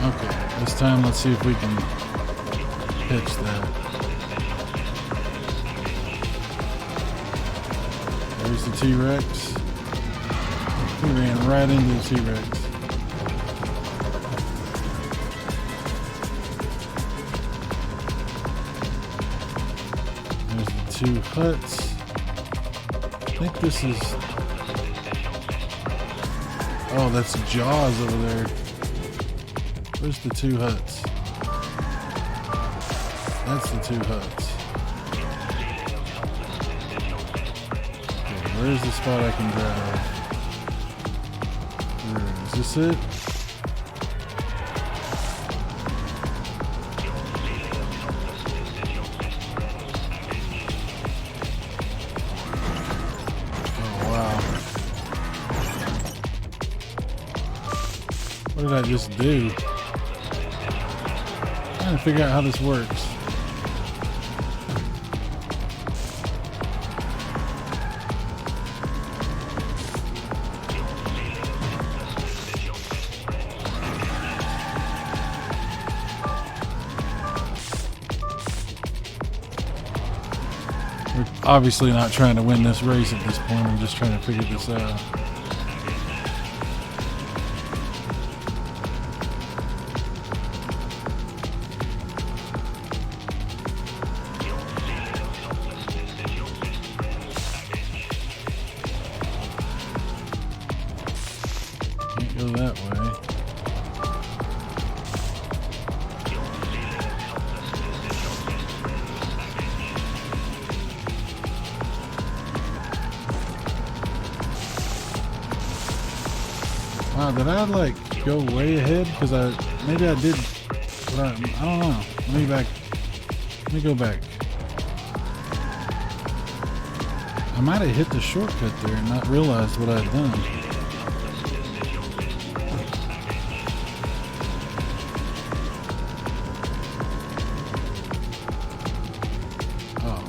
Okay, this time let's see if we can pitch that. There's the T-Rex. We ran right into the T-Rex. There's the two huts. I think this is... Oh, that's Jaws over there. Where's the two huts? That's the two huts. Okay, where's the spot I can drive? Is this it? Oh, wow. What did I just do? I'm trying to figure out how this works. We're obviously not trying to win this race at this point. I'm just trying to figure this out. Can't go that way. Wow, did I like go way ahead? Because maybe I did, but I don't know. Let me go back. I might have hit the shortcut there and not realized what I'd done. Oh.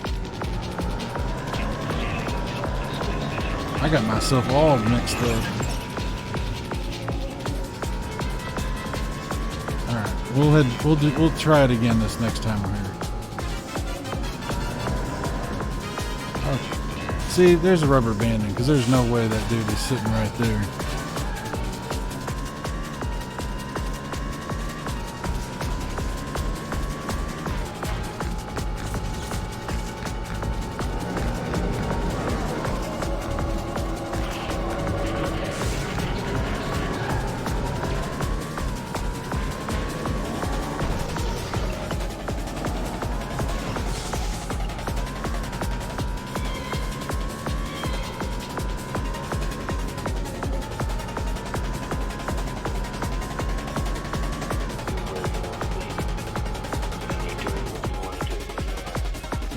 I got myself all mixed up. We'll try it again this next time we're here. Okay. See, there's a rubber banding because there's no way that dude is sitting right there.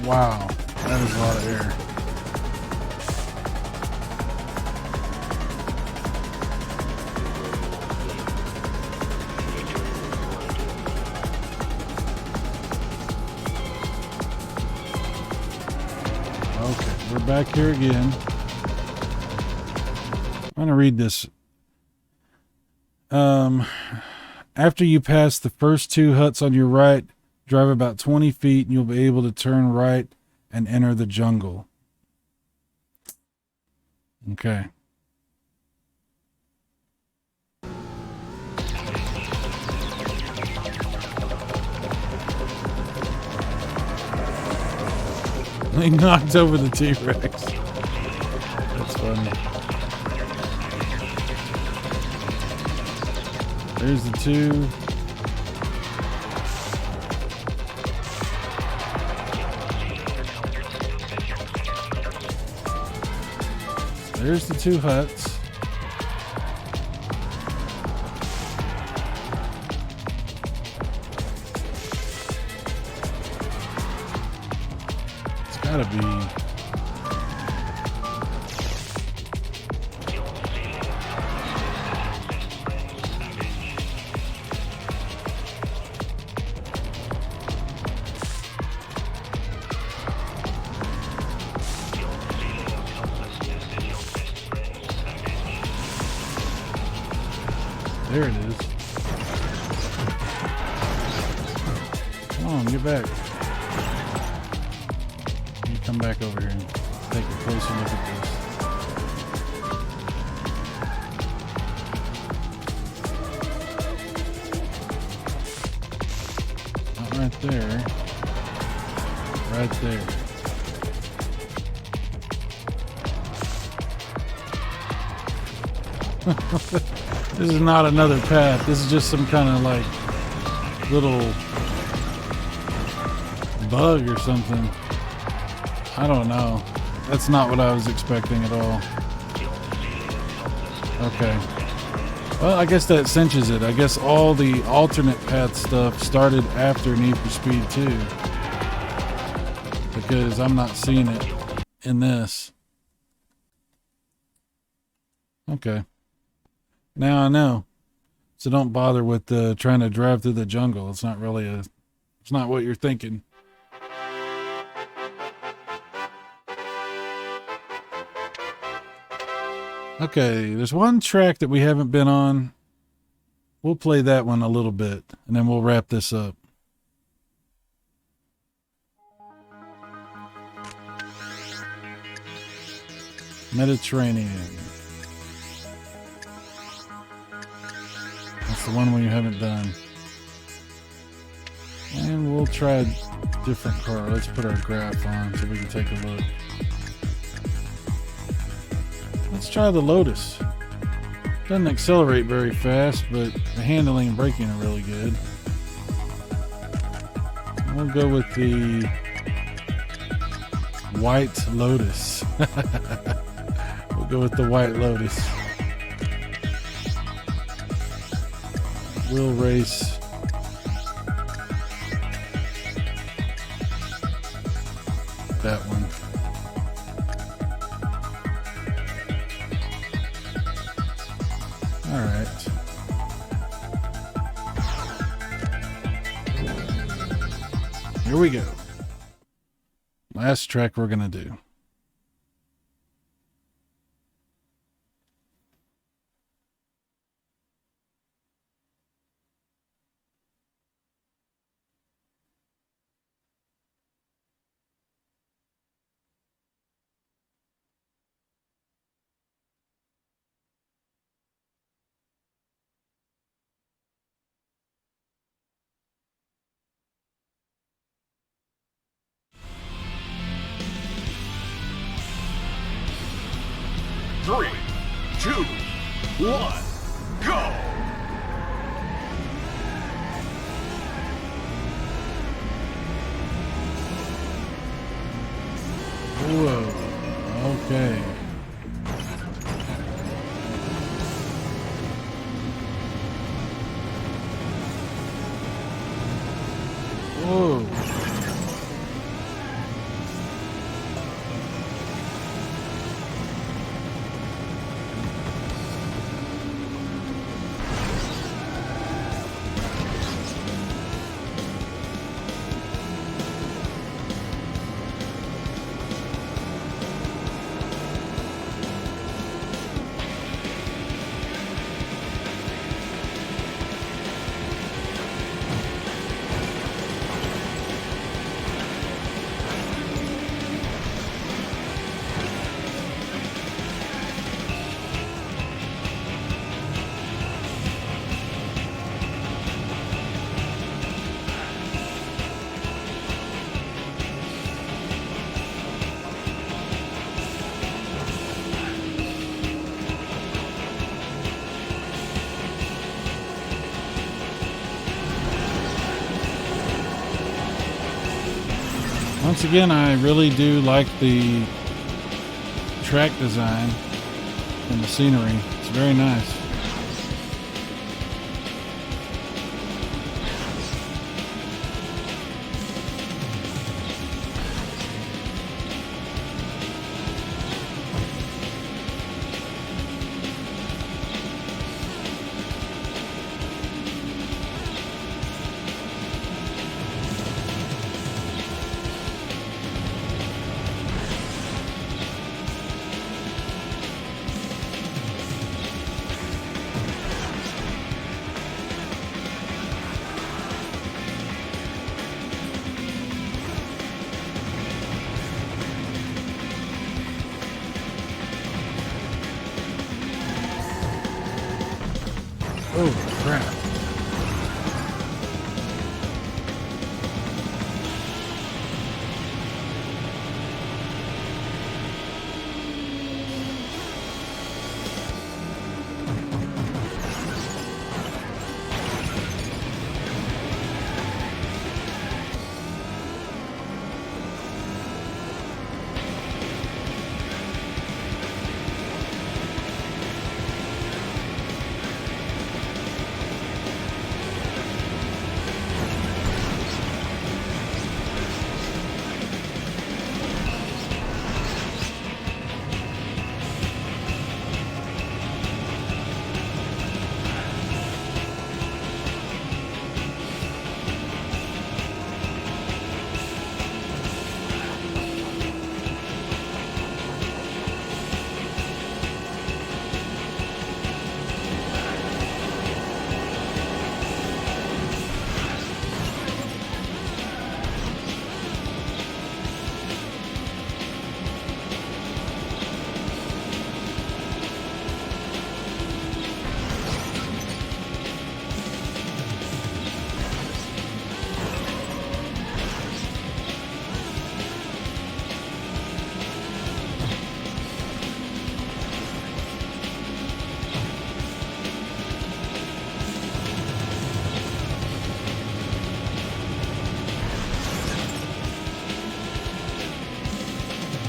Wow, that is a lot of air. Okay, we're back here again. I'm going to read this. After you pass the first two huts on your right, drive about 20 feet and you'll be able to turn right and enter the jungle. Okay. He knocked over the T-Rex. That's funny. There's the two. There's the two huts. It's gotta be. There it is. Come on, get back. You come back over here and take a closer look at this. Not right there. Right there. This is not another path. This is just some kind of like little bug or something. I don't know. That's not what I was expecting at all. Okay. Well, I guess that cinches it. I guess all the alternate path stuff started after Need for Speed 2. Because I'm not seeing it in this. Okay. Now I know. So don't bother with trying to drive through the jungle. It's not really it's not what you're thinking. Okay, there's one track that we haven't been on. We'll play that one a little bit, and then we'll wrap this up. Mediterranean. That's the one we haven't done. And we'll try a different car. Let's put our graph on so we can take a look. Let's try the Lotus. Doesn't accelerate very fast, but the handling and braking are really good. We'll go with the White Lotus. We'll go with the White Lotus. We'll race that one. All right. Here we go. Last track we're going to do. Three, two, one, go! Whoa. Okay. Whoa. Once again, I really do like the track design and the scenery. It's very nice. Oh, crap.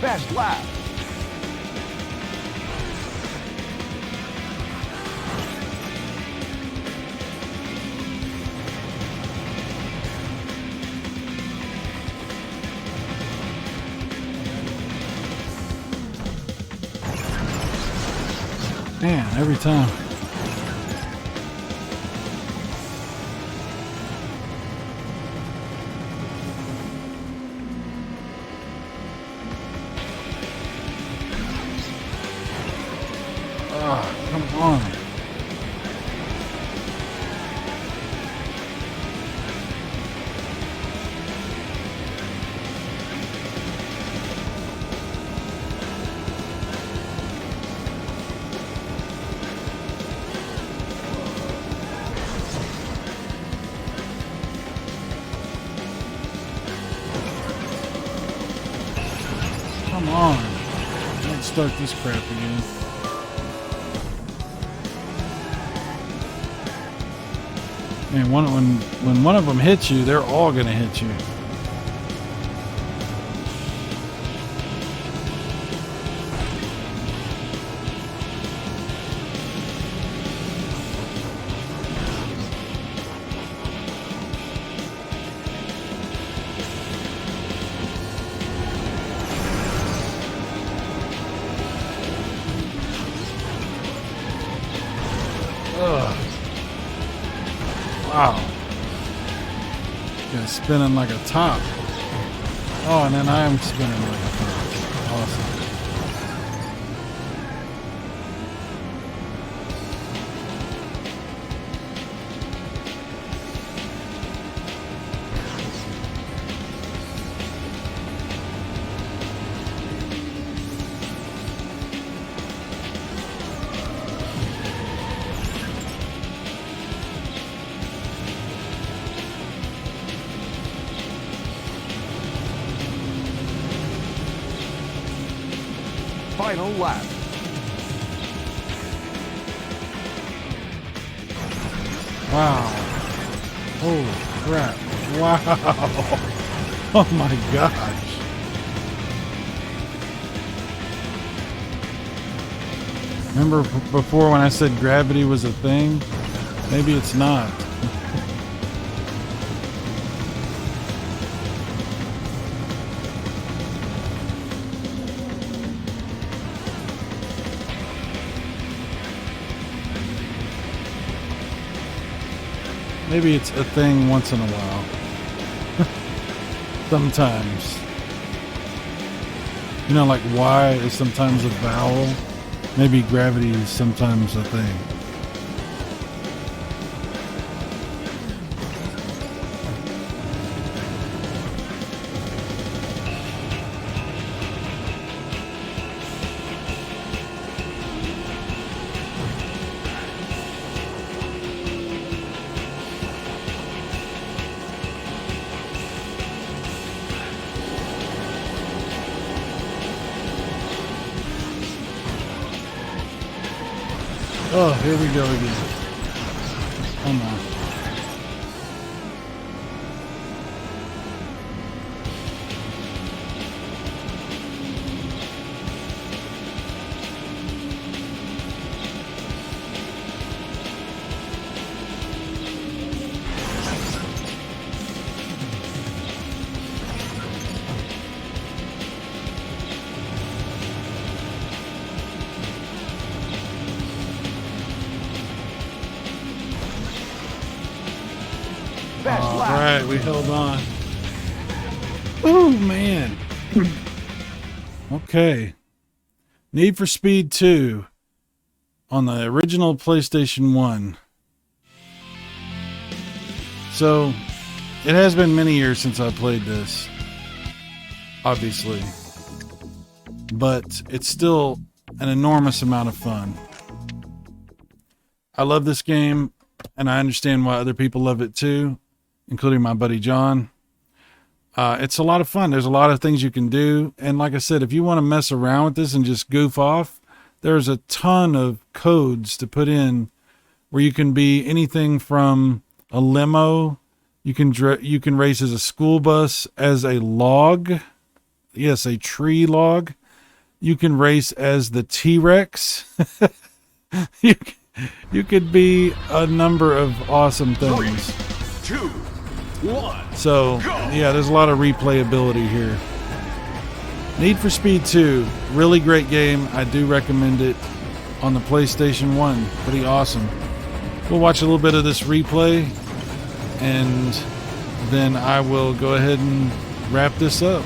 Best lap. Man, every time. Oh, come on. Come on. Don't start this crap again. Man, when one of them hits you, they're all going to hit you. Ugh. Wow. Yeah, spinning like a top. Oh, and then I am spinning like a top. Awesome. Final lap. Wow. Holy crap. Wow. Oh my gosh. Remember before when I said gravity was a thing? Maybe it's not. Maybe it's a thing once in a while. Sometimes. You know, like Y is sometimes a vowel. Maybe gravity is sometimes a thing. Oh, here we go again. Come on. All right, we held on. Oh, man. Okay. Need for Speed 2 on the original PlayStation 1. So, it has been many years since I played this, obviously. But it's still an enormous amount of fun. I love this game, and I understand why other people love it too, including my buddy John. It's a lot of fun. There's a lot of things you can do. And like I said, if you want to mess around with this and just goof off, there's a ton of codes to put in where you can be anything from a limo. You can race as a school bus, as a log. Yes, a tree log. You can race as the T-Rex. You could be a number of awesome things. 3, 2, 1. So, yeah, there's a lot of replayability here. Need for Speed 2, really great game. I do recommend it on the PlayStation 1. Pretty awesome. We'll watch a little bit of this replay, and then I will go ahead and wrap this up.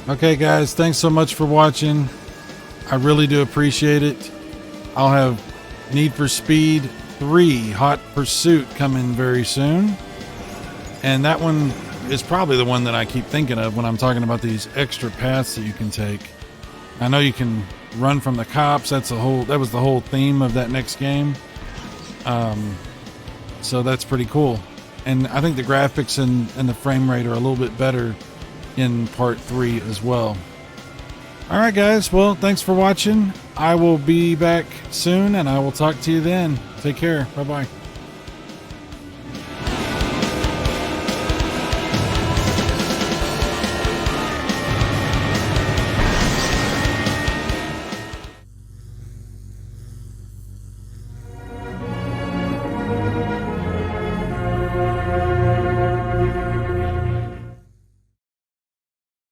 Okay, guys, thanks so much for watching. I really do appreciate it. I'll have Need for Speed 3 Hot Pursuit coming very soon. And that one is probably the one that I keep thinking of when I'm talking about these extra paths that you can take. I know you can run from the cops. That was the whole theme of that next game. So that's pretty cool. And I think the graphics and the frame rate are a little bit better in part 3 as well. All right, guys. Well, thanks for watching. I will be back soon, and I will talk to you then. Take care. Bye-bye.